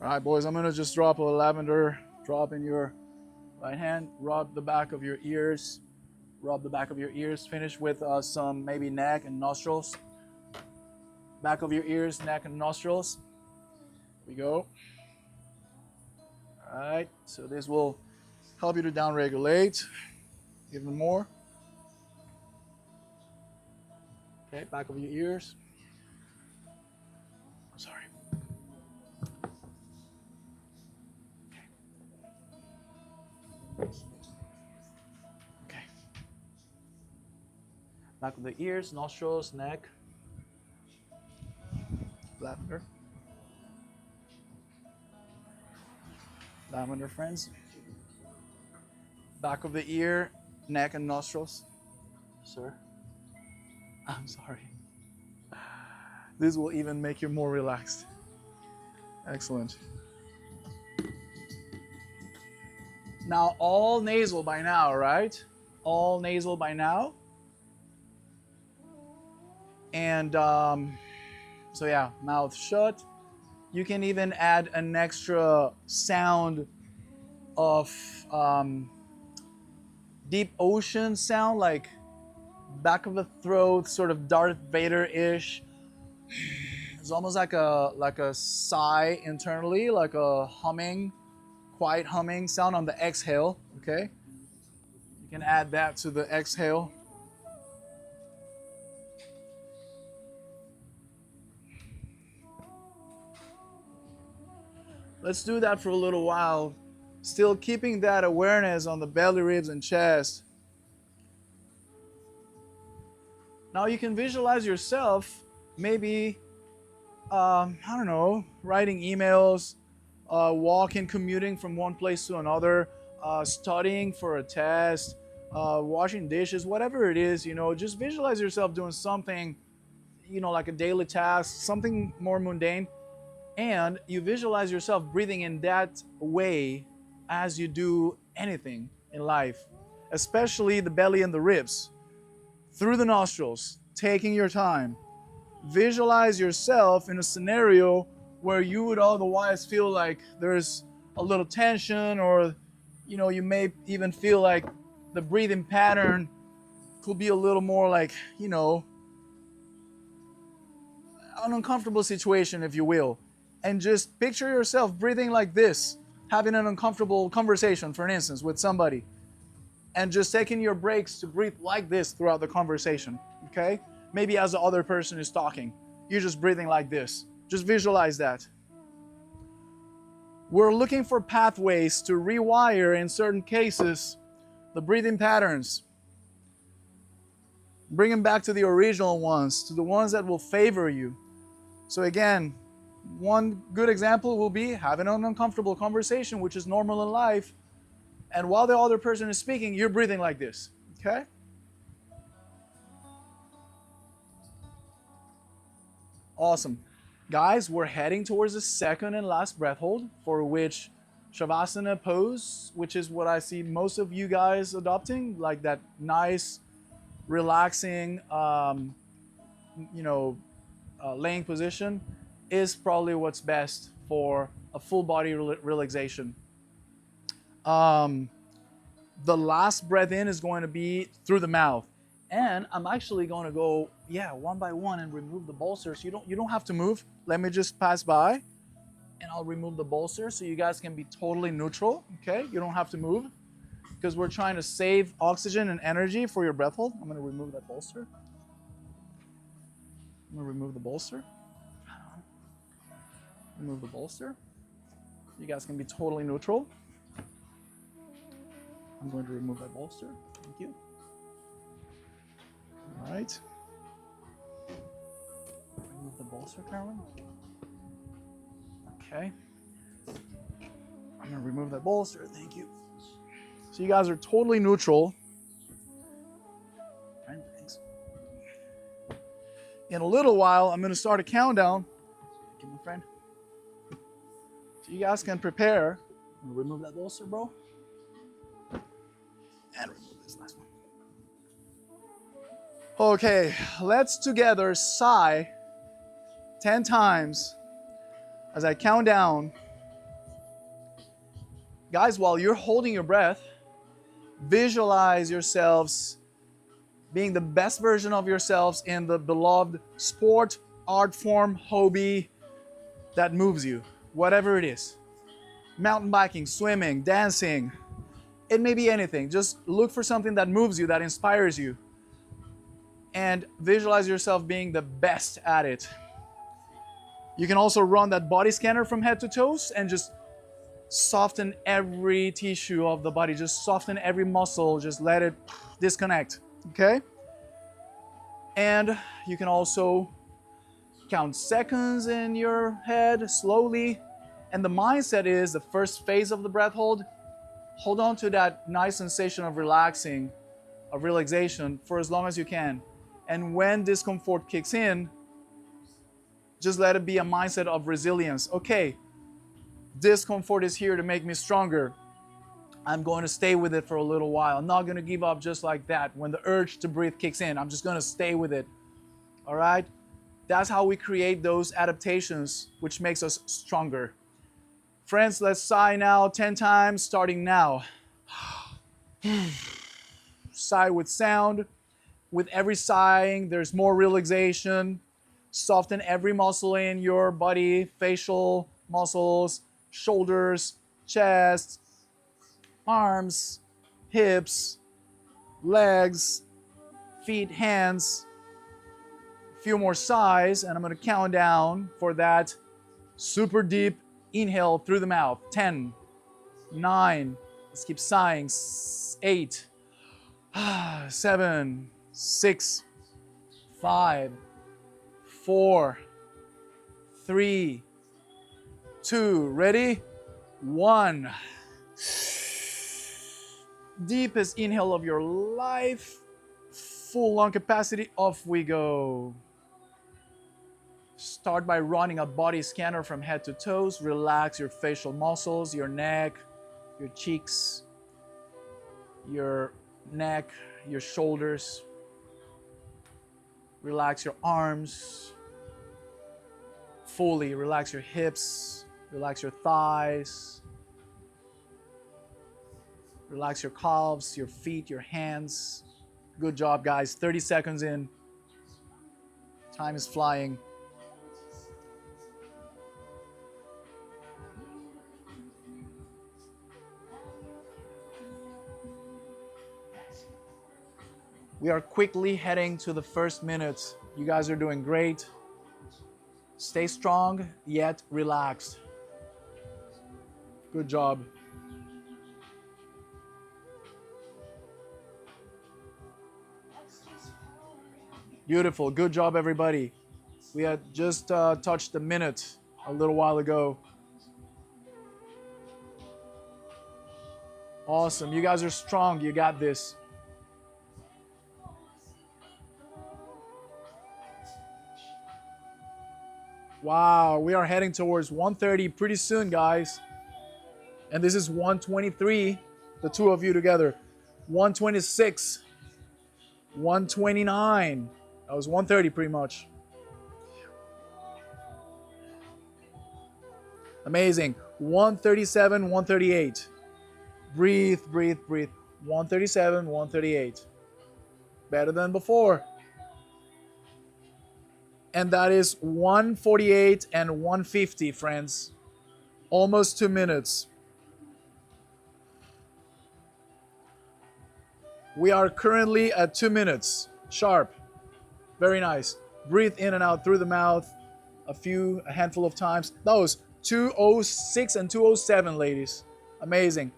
All right, boys, I'm gonna just drop a lavender drop in your right hand. Rub the back of your ears. Rub the back of your ears. Finish with some maybe neck and nostrils. Back of your ears, neck and nostrils. Here we go. All right, so this will help you to downregulate even more. Okay, back of your ears. Sorry. Okay. Back of the ears, nostrils, neck. Lavender. Lavender, friends. Back of the ear, neck and nostrils. Sir, I'm sorry. This will even make you more relaxed. Excellent. Now, all nasal by now, right? All nasal by now. And so yeah, mouth shut. You can even add an extra sound of deep ocean sound, like back of the throat, sort of Darth Vader-ish. It's almost like a sigh internally, like a humming, quiet humming sound on the exhale, okay? You can add that to the exhale. Let's do that for a little while, still keeping that awareness on the belly, ribs, and chest. Now you can visualize yourself maybe, I don't know, writing emails, walking, commuting from one place to another, studying for a test, washing dishes, whatever it is, just visualize yourself doing something, like a daily task, something more mundane. And you visualize yourself breathing in that way as you do anything in life, especially the belly and the ribs. Through the nostrils, taking your time. Visualize yourself in a scenario where you would otherwise feel like there's a little tension, or you may even feel like the breathing pattern could be a little more like, an uncomfortable situation, if you will. And just picture yourself breathing like this, having an uncomfortable conversation, for instance, with somebody, and just taking your breaks to breathe like this throughout the conversation, okay? Maybe as the other person is talking, you're just breathing like this. Just visualize that. We're looking for pathways to rewire, in certain cases, the breathing patterns. Bring them back to the original ones, to the ones that will favor you. So again, one good example will be having an uncomfortable conversation, which is normal in life, and while the other person is speaking, you're breathing like this, okay? Awesome. Guys, we're heading towards the second and last breath hold, for which Shavasana pose, which is what I see most of you guys adopting, like that nice, relaxing, laying position, is probably what's best for a full body relaxation. The last breath in is going to be through the mouth. And I'm actually going to go, one by one and remove the bolsters. You don't have to move. Let me just pass by and I'll remove the bolster so you guys can be totally neutral, okay? You don't have to move. because we're trying to save oxygen and energy for your breath hold. I'm going to remove that bolster. I'm going to remove the bolster. Remove the bolster. You guys can be totally neutral. I'm going to remove that bolster. Thank you. All right. Remove the bolster, Carolyn. Okay. I'm going to remove that bolster. Thank you. So you guys are totally neutral. Thanks. In a little while, I'm going to start a countdown. Thank you, my friend. So you guys can prepare. I'm going to remove that bolster, bro. And remove this last one. Okay, let's together sigh 10 times as I count down. Guys, while you're holding your breath, visualize yourselves being the best version of yourselves in the beloved sport, art form, hobby that moves you, whatever it is. Mountain biking, swimming, dancing, it may be anything. Just look for something that moves you, that inspires you, and visualize yourself being the best at it. You can also run that body scanner from head to toes and just soften every tissue of the body. Just soften every muscle. Just let it disconnect. Okay? And you can also count seconds in your head slowly. And the mindset is the first phase of the breath hold. Hold on to that nice sensation of relaxation for as long as you can. And when discomfort kicks in, just let it be a mindset of resilience. Okay, discomfort is here to make me stronger. I'm going to stay with it for a little while. I'm not going to give up just like that. When the urge to breathe kicks in, I'm just going to stay with it. All right? That's how we create those adaptations, which makes us stronger. Friends, let's sigh now 10 times, starting now. Sigh with sound. With every sighing, there's more relaxation. Soften every muscle in your body, facial muscles, shoulders, chest, arms, hips, legs, feet, hands. A few more sighs, and I'm going to count down for that super deep inhale through the mouth. 10, 9, let's keep sighing. 8, 7, 6, 5, 4, 3, 2, ready? 1. Deepest inhale of your life. Full lung capacity, off we go. Start by running a body scanner from head to toes. Relax your facial muscles, your neck, your cheeks, your neck, your shoulders. Relax your arms. Fully relax your hips. Relax your thighs. Relax your calves, your feet, your hands. Good job, guys. 30 seconds in. Time is flying. We are quickly heading to the first minute. You guys are doing great. Stay strong, yet relaxed. Good job. Beautiful. Good job, everybody. We had just touched the minute a little while ago. Awesome. You guys are strong. You got this. Wow, we are heading towards 130 pretty soon, guys. And this is 123, the two of you together. 126, 129. That was 130 pretty much. Amazing. 137, 138. Breathe, breathe, breathe. 137, 138. Better than before. And that is 148 and 150, friends. Almost 2 minutes. We are currently at 2 minutes sharp. Very nice. Breathe in and out through the mouth a handful of times. That was 206 and 207, ladies. Amazing.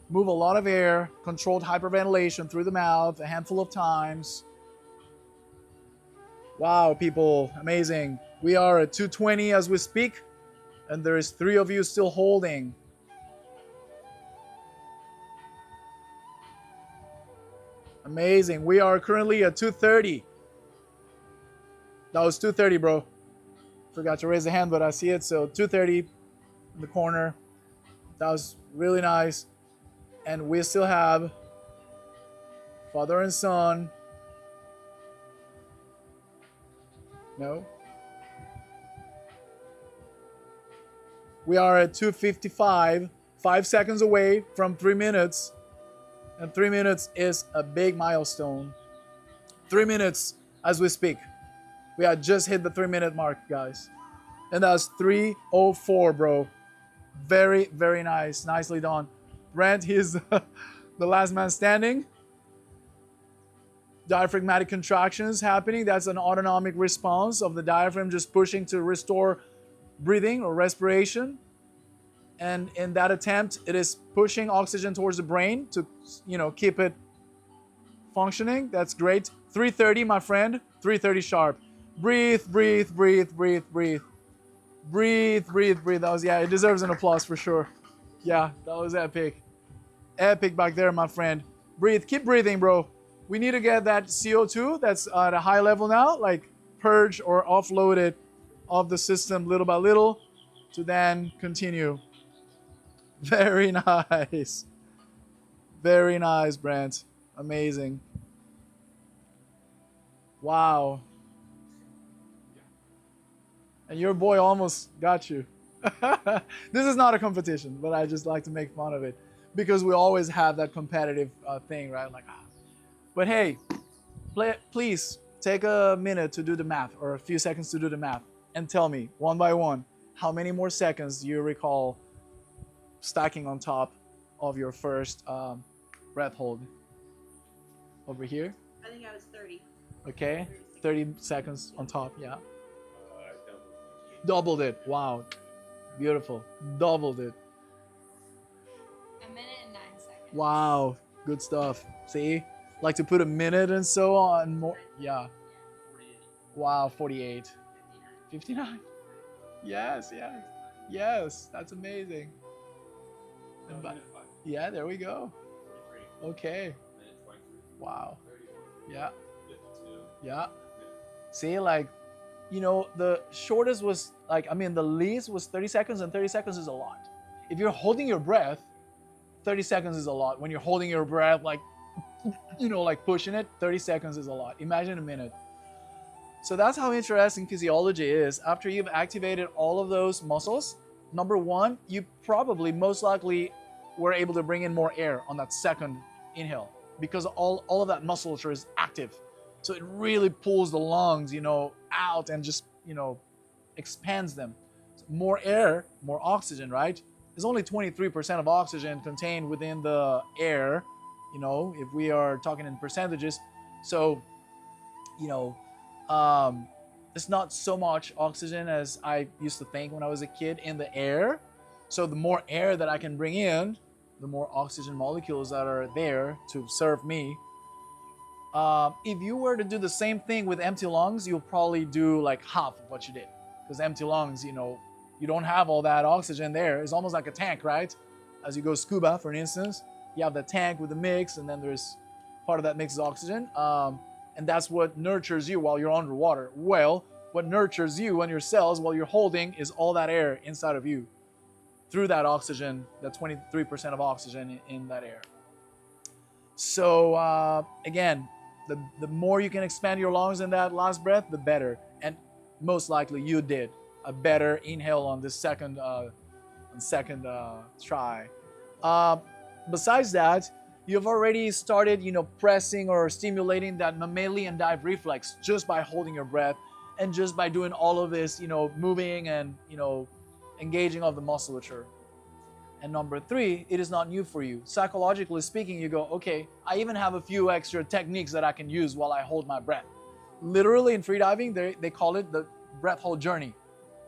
Move a lot of air, controlled hyperventilation through the mouth a handful of times. Wow, people, amazing. We are at 220 as we speak, and there is 3 of you still holding. Amazing. We are currently at 230. That was 230, bro. Forgot to raise the hand, but I see it. So 230 in the corner. That was really nice. And we still have father and son. No. We are at 255, 5 seconds away from 3 minutes. And 3 minutes is a big milestone. 3 minutes as we speak. We had just hit the 3-minute mark, guys. And that's 3:04, bro. Very, very nice. Nicely done. Brent, he's the last man standing. Diaphragmatic contractions happening. That's an autonomic response of the diaphragm just pushing to restore breathing or respiration. And in that attempt, it is pushing oxygen towards the brain to, keep it functioning. That's great. 3:30, my friend. 3:30 sharp. Breathe, breathe, breathe, breathe, breathe. Breathe, breathe, breathe. That was, it deserves an applause for sure. Yeah, that was epic. Epic back there, my friend. Breathe. Keep breathing, bro. We need to get that CO2 that's at a high level now, like purge or offload it off the system little by little to then continue. Very nice. Very nice, Brent. Amazing. Wow. And your boy almost got you. This is not a competition, but I just like to make fun of it because we always have that competitive thing, right? Like, But hey, please take a minute to do the math or a few seconds to do the math and tell me one by one how many more seconds do you recall stacking on top of your first breath hold. Over here. I think I was 30. Okay, 30 seconds on top, yeah. Doubled it, wow. Beautiful, doubled it. A minute and 9 seconds. Wow, good stuff. See, like to put a minute and so on more, yeah. 48. Wow, 48. 59. Yes, yes, yes, that's amazing. And yeah, there we go. Okay. Wow. Yeah. Yeah. See, like, the shortest was the least was 30 seconds, and 30 seconds is a lot. If you're holding your breath, 30 seconds is a lot. When you're holding your breath, like pushing it, 30 seconds is a lot. Imagine a minute. So that's how interesting physiology is. After you've activated all of those muscles, number one, you probably most likely were able to bring in more air on that second inhale because all of that musculature is active. So it really pulls the lungs, out and just, expands them. So more air, more oxygen, right? There's only 23% of oxygen contained within the air, if we are talking in percentages. So, it's not so much oxygen as I used to think when I was a kid in the air. So the more air that I can bring in, the more oxygen molecules that are there to serve me. If you were to do the same thing with empty lungs, you'll probably do like half of what you did. Because empty lungs, you don't have all that oxygen there. It's almost like a tank, right? As you go scuba, for instance, you have the tank with the mix, and then there's part of that mix is oxygen. And that's what nurtures you while you're underwater. Well, what nurtures you and your cells while you're holding is all that air inside of you through that oxygen, that 23% of oxygen in that air. So again, the more you can expand your lungs in that last breath, the better. And most likely you did a better inhale on this second try. Besides that, you've already started, pressing or stimulating that mammalian dive reflex just by holding your breath and just by doing all of this, moving and, engaging of the musculature. And number three, it is not new for you. Psychologically speaking, you go, okay, I even have a few extra techniques that I can use while I hold my breath. Literally in freediving, they call it the breath hold journey.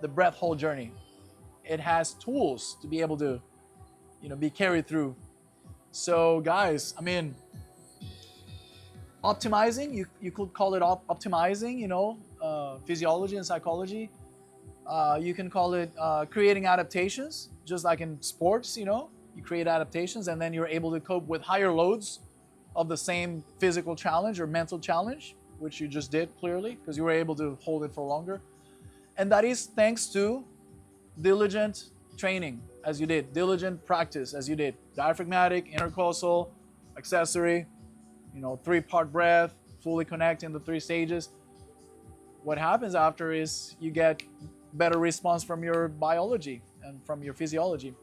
The breath hold journey. It has tools to be able to, be carried through. So guys, I mean, optimizing, you could call it optimizing, physiology and psychology. You can call it creating adaptations, just like in sports, you create adaptations and then you're able to cope with higher loads of the same physical challenge or mental challenge, which you just did clearly because you were able to hold it for longer. And that is thanks to diligent training as you did, diligent practice as you did, diaphragmatic, intercostal, accessory, 3-part breath, fully connecting the 3 stages. What happens after is you get better response from your biology and from your physiology.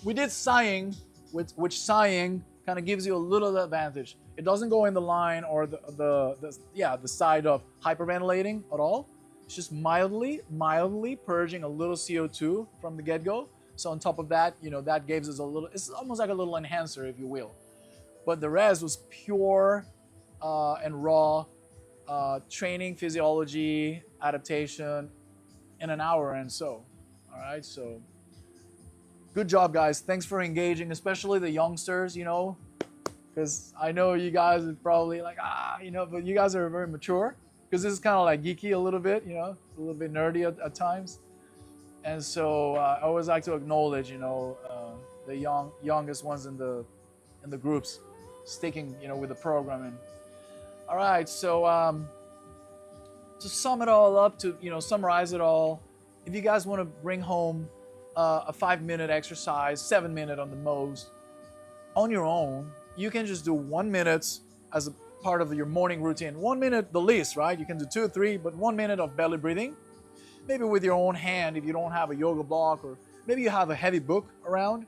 We did sighing, which sighing kind of gives you a little advantage. It doesn't go in the line or the side of hyperventilating at all. It's just mildly purging a little CO2 from the get-go. So on top of that, that gives us a little, it's almost like a little enhancer, if you will. But the rest was pure and raw training, physiology, adaptation in an hour and so. All right, so good job, guys. Thanks for engaging, especially the youngsters, because I know you guys are probably like, but you guys are very mature because this is kind of like geeky a little bit, it's a little bit nerdy at times. And so I always like to acknowledge, the youngest ones in the groups sticking, with the programming. All right, so to sum it all up, to summarize it all, if you guys want to bring home a 5-minute exercise, 7-minute on the most, on your own, you can just do 1 minute as a part of your morning routine. 1 minute the least, right? You can do 2 or 3, but 1 minute of belly breathing, maybe with your own hand if you don't have a yoga block, or maybe you have a heavy book around,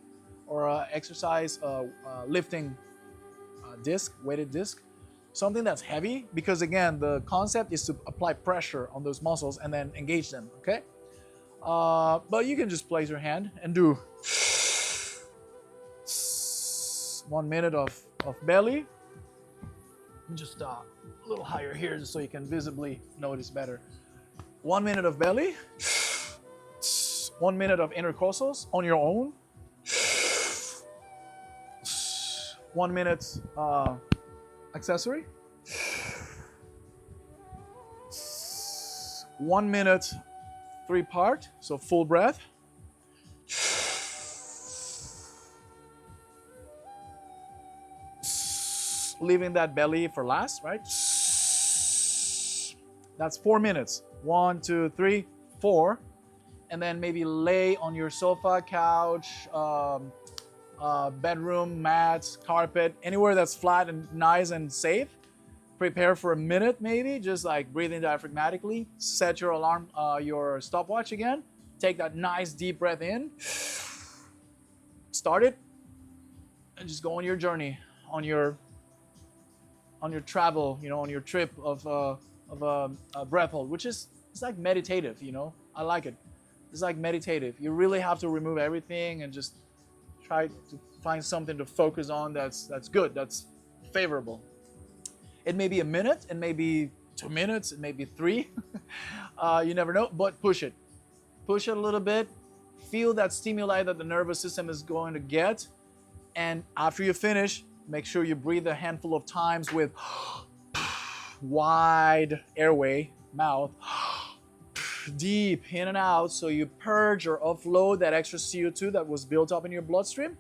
or exercise lifting disc, weighted disc, something that's heavy, because again, the concept is to apply pressure on those muscles and then engage them, okay? But you can just place your hand and do 1 minute of belly. Just a little higher here just so you can visibly notice better. 1 minute of belly. 1 minute of intercostals on your own. 1 minute accessory. 1 minute 3-part, so full breath. Leaving that belly for last, right? That's 4 minutes. 1, 2, 3, 4. And then maybe lay on your sofa, couch, bedroom, mat, carpet, anywhere that's flat and nice and safe. Prepare for a minute maybe, just like breathing diaphragmatically. Set your alarm, your stopwatch again. Take that nice deep breath in. Start it. And just go on your journey, on your travel, on your trip of breath hold, which is, it's like meditative, I like it. It's like meditative. You really have to remove everything and just try to find something to focus on that's good, that's favorable. It may be a minute, it may be 2 minutes, it may be 3. You never know, but push it. Push it a little bit. Feel that stimuli that the nervous system is going to get. And after you finish, make sure you breathe a handful of times with wide airway, mouth, deep in and out, so you purge or offload that extra CO2 that was built up in your bloodstream.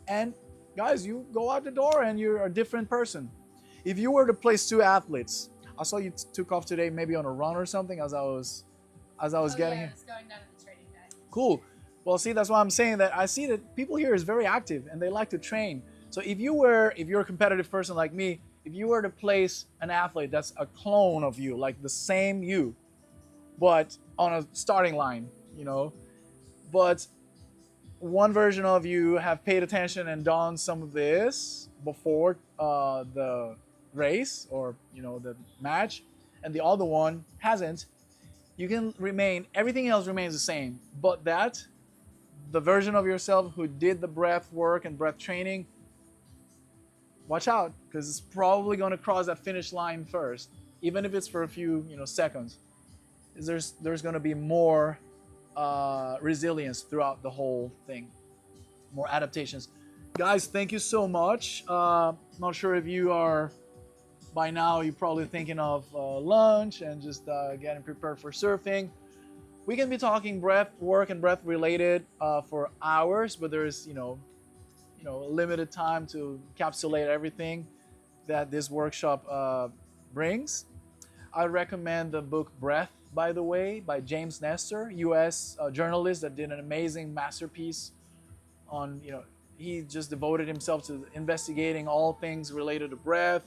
And guys, you go out the door and you're a different person. If you were to place 2 athletes, I saw you took off today maybe on a run or something as I was getting here. I was going down to the training day. Cool. Well, see, that's why I'm saying that I see that people here is very active and they like to train. So if you're a competitive person like me, if you were to place an athlete that's a clone of you, like the same you, but on a starting line, but one version of you have paid attention and done some of this before the race or the match, and the other one hasn't, you can remain, everything else remains the same, but that the version of yourself who did the breath work and breath training, watch out, because it's probably going to cross that finish line first, even if it's for a few seconds. There's going to be more resilience throughout the whole thing, more adaptations. Guys, thank you so much. Not sure if you are by now. You're probably thinking of lunch and just getting prepared for surfing. We can be talking breath work and breath related for hours, but there's a limited time to encapsulate everything that this workshop brings. I recommend the book Breath, by the way, by James Nestor, U.S. Journalist that did an amazing masterpiece on, he just devoted himself to investigating all things related to breath.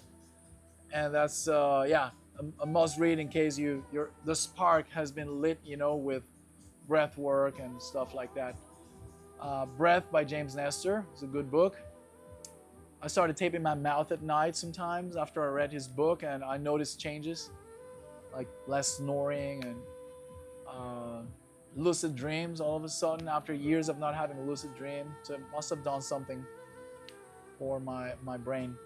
And that's, a must read in case the spark has been lit, with breath work and stuff like that. Breath by James Nestor is a good book. I started taping my mouth at night sometimes after I read his book, and I noticed changes, like less snoring and lucid dreams all of a sudden after years of not having a lucid dream. So it must have done something for my brain.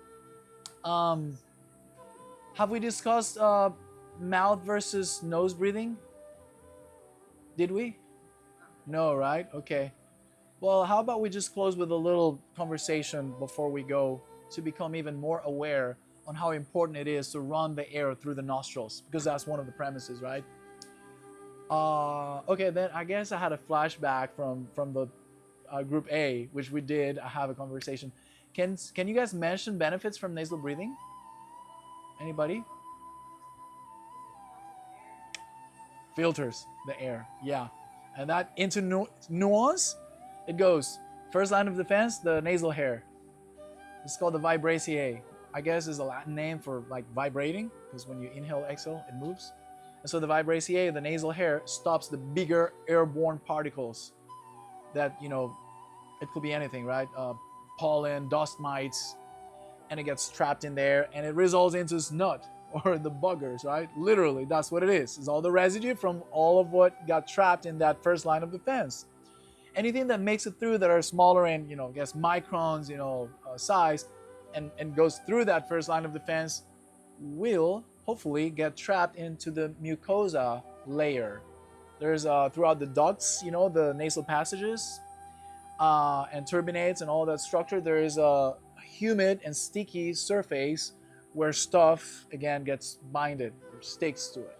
Have we discussed mouth versus nose breathing? Did we? No, right? Okay. Well, how about we just close with a little conversation before we go to become even more aware on how important it is to run the air through the nostrils, because that's one of the premises, right? Okay, then I guess I had a flashback from the group A, which we did have a conversation. Can you guys mention benefits from nasal breathing? Anybody? Filters the air, yeah. And that into nuance, it goes. First line of defense, the nasal hair. It's called the vibraceae. I guess is a Latin name for like vibrating, because when you inhale, exhale, it moves. And so the vibraceae, the nasal hair, stops the bigger airborne particles that, it could be anything, right? Pollen, dust mites, and it gets trapped in there, and it results into snot or the buggers, right? Literally, that's what it is. It's all the residue from all of what got trapped in that first line of defense. Anything that makes it through that are smaller in, I guess microns, size, and goes through that first line of defense will hopefully get trapped into the mucosa layer. There's throughout the ducts, the nasal passages and turbinates and all that structure, there is a humid and sticky surface where stuff again gets binded or sticks to it.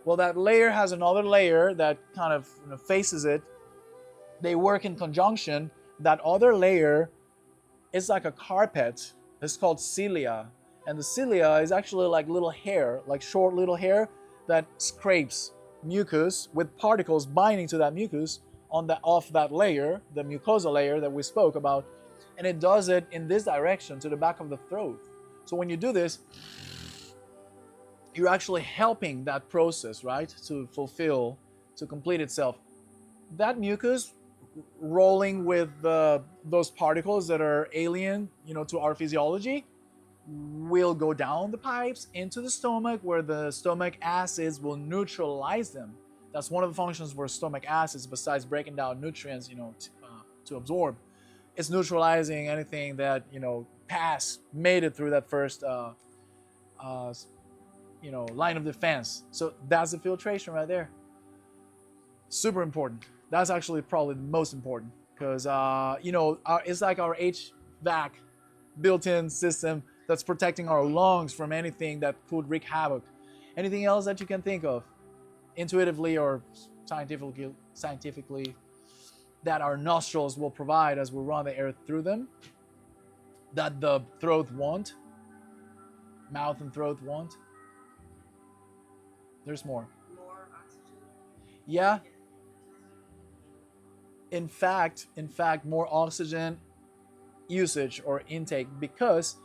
Well, that layer has another layer that kind of faces it. They work in conjunction. That other layer is like a carpet. It's called cilia. And the cilia is actually like little hair, like short little hair that scrapes mucus with particles binding to that mucus off that layer, the mucosa layer that we spoke about. And it does it in this direction to the back of the throat. So when you do this, you're actually helping that process, right, to complete itself. That mucus rolling with those particles that are alien, to our physiology, will go down the pipes into the stomach, where the stomach acids will neutralize them. That's one of the functions for stomach acids, besides breaking down nutrients, to absorb. It's neutralizing anything that made it through that first line of defense. So that's the filtration right there. Super important. That's actually probably the most important, because it's like our HVAC built-in system that's protecting our lungs from anything that could wreak havoc. Anything else that you can think of, intuitively or scientifically, that our nostrils will provide as we run the air through them, that the throat won't, mouth and throat won't? There's more. More oxygen? Yeah. In fact, more oxygen usage or intake, because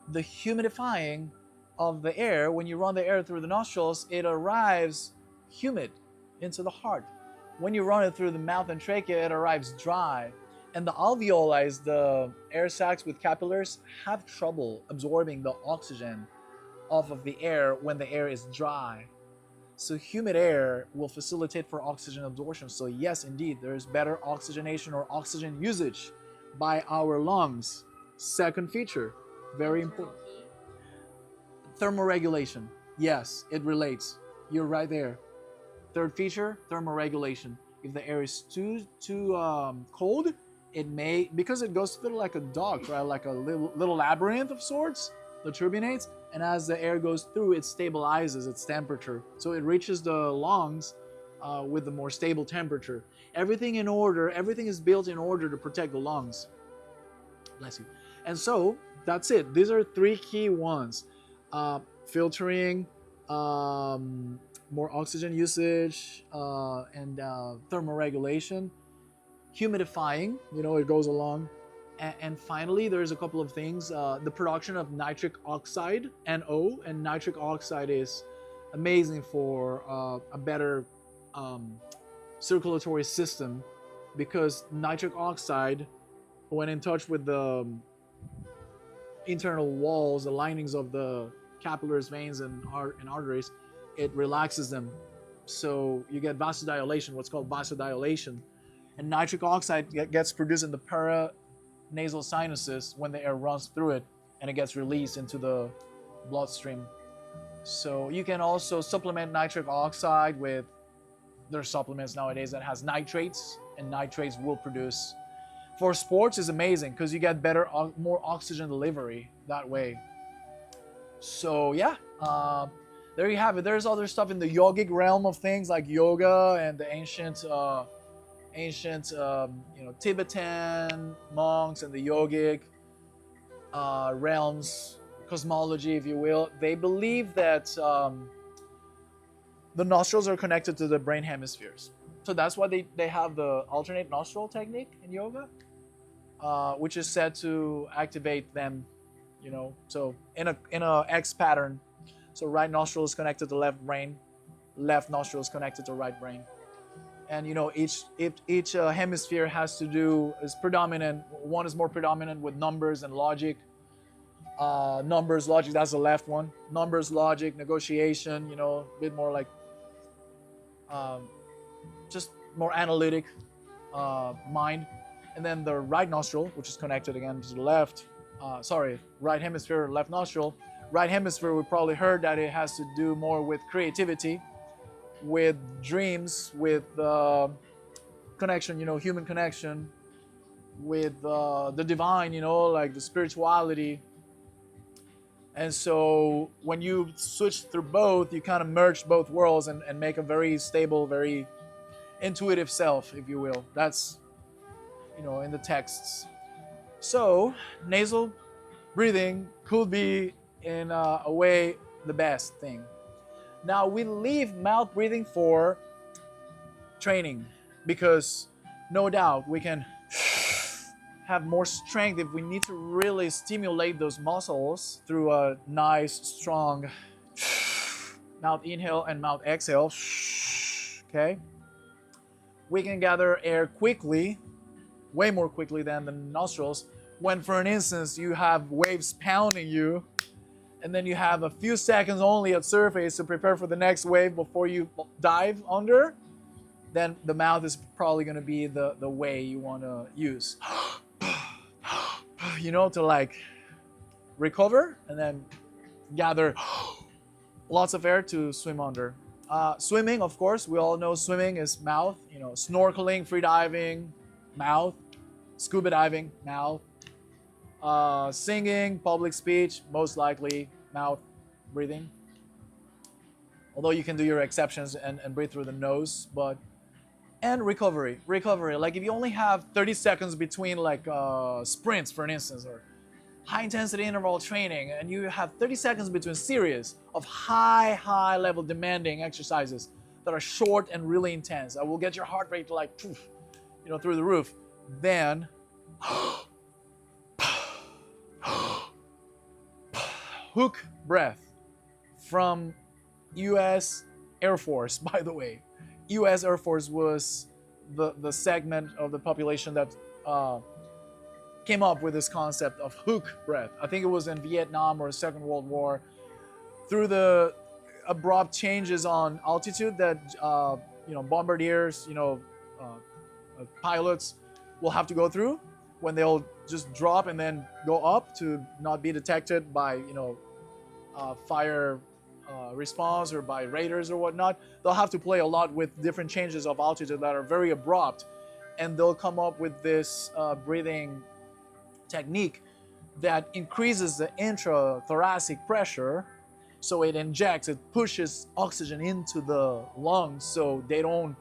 the humidifying of the air, when you run the air through the nostrils, it arrives humid into the heart. When you run it through the mouth and trachea, it arrives dry. And the alveoli, the air sacs with capillaries, have trouble absorbing the oxygen off of the air when the air is dry. So humid air will facilitate for oxygen absorption. So yes, indeed, there is better oxygenation or oxygen usage by our lungs. Second feature, very Internal important. heat. Thermoregulation. Yes, it relates. You're right there. Third feature, thermoregulation. If the air is too cold, it may, because it goes through like a duct, right, like a little labyrinth of sorts, the turbinates, and as the air goes through, it stabilizes its temperature, so it reaches the lungs with the more stable temperature. Everything in order, everything is built in order to protect the lungs. Bless you. And so that's it. These are three key ones: filtering, more oxygen usage, and thermoregulation, humidifying. You know, it goes along. And finally, there's a couple of things. The production of nitric oxide, NO, and nitric oxide is amazing for a better circulatory system, because nitric oxide, when in touch with the internal walls, the linings of the capillaries, veins, and arteries, it relaxes them. So you get vasodilation, what's called vasodilation. And nitric oxide gets produced in the paranasal sinuses when the air runs through it, and it gets released into the bloodstream. So you can also supplement nitric oxide with, there's supplements nowadays that has nitrates, and nitrates will produce, for sports is amazing because you get better, more oxygen delivery that way. So yeah, there you have it. There's other stuff in the yogic realm of things like yoga and the ancient Tibetan monks and the yogic realms, cosmology, if you will. They believe that the nostrils are connected to the brain hemispheres. So that's why they have the alternate nostril technique in yoga, which is said to activate them, so in a X pattern. So right nostril is connected to left brain, left nostril is connected to right brain. And each hemisphere is predominant. One is more predominant with numbers and logic. Numbers, logic, that's the left one. Numbers, logic, negotiation, a bit more like just more analytic mind. And then the right nostril, which is connected again to the left, right hemisphere, left nostril. Right hemisphere, we probably heard that it has to do more with creativity, with dreams, with connection, human connection, with the divine, like the spirituality. And so when you switch through both, you kind of merge both worlds and make a very stable, very intuitive self, if you will. That's, in the texts. So nasal breathing could be, in a way, the best thing. Now we leave mouth breathing for training, because no doubt we can have more strength if we need to really stimulate those muscles through a nice, strong mouth inhale and mouth exhale. Okay? We can gather air quickly, way more quickly than the nostrils. When, for an instance, you have waves pounding you, and then you have a few seconds only at surface to prepare for the next wave before you dive under, then the mouth is probably going to be the way you want to use. To like recover and then gather lots of air to swim under. Swimming, of course, we all know swimming is mouth. Snorkeling, free diving, mouth. Scuba diving, mouth. Singing, public speech, most likely mouth breathing. Although you can do your exceptions and breathe through the nose, and recovery. Like if you only have 30 seconds between like sprints, for instance, or high intensity interval training, and you have 30 seconds between series of high level demanding exercises that are short and really intense, that will get your heart rate like, through the roof. Then hook breath from US Air Force, by the way. US Air Force was the segment of the population that came up with this concept of hook breath. I think it was in Vietnam or Second World War. Through the abrupt changes on altitude that bombardiers, pilots will have to go through when they'll just drop and then go up to not be detected by fire response or by raiders or whatnot. They'll have to play a lot with different changes of altitude that are very abrupt, and they'll come up with this breathing technique that increases the intrathoracic pressure, so it pushes oxygen into the lungs so they don't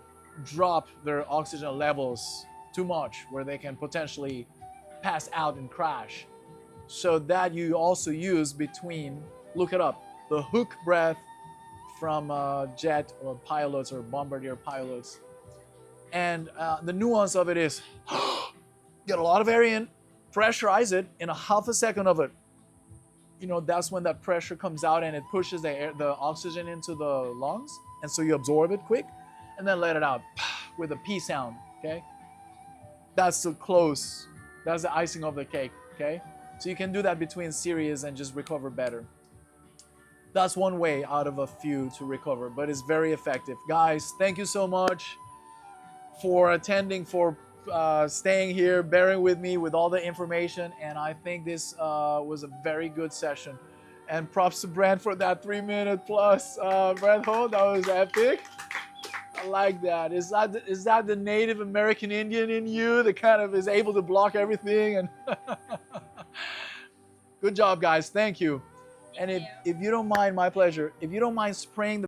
drop their oxygen levels too much where they can potentially pass out and crash. So that you also use between, look it up, the hook breath from jet or pilots or bombardier pilots. And the nuance of it is get a lot of air in, pressurize it in a half a second of it. That's when that pressure comes out and it pushes the oxygen into the lungs. And so you absorb it quick and then let it out with a P sound, okay? That's the icing of the cake, okay? So you can do that between series and just recover better. That's one way out of a few to recover, but it's very effective. Guys, thank you so much for attending, for staying here, bearing with me with all the information, and I think this was a very good session. And props to Brent for that 3-minute plus breath hold. That was epic. I like that. Is that the Native American Indian in you that kind of is able to block everything? And good job, guys. Thank you. And if you don't mind, my pleasure. If you don't mind spraying the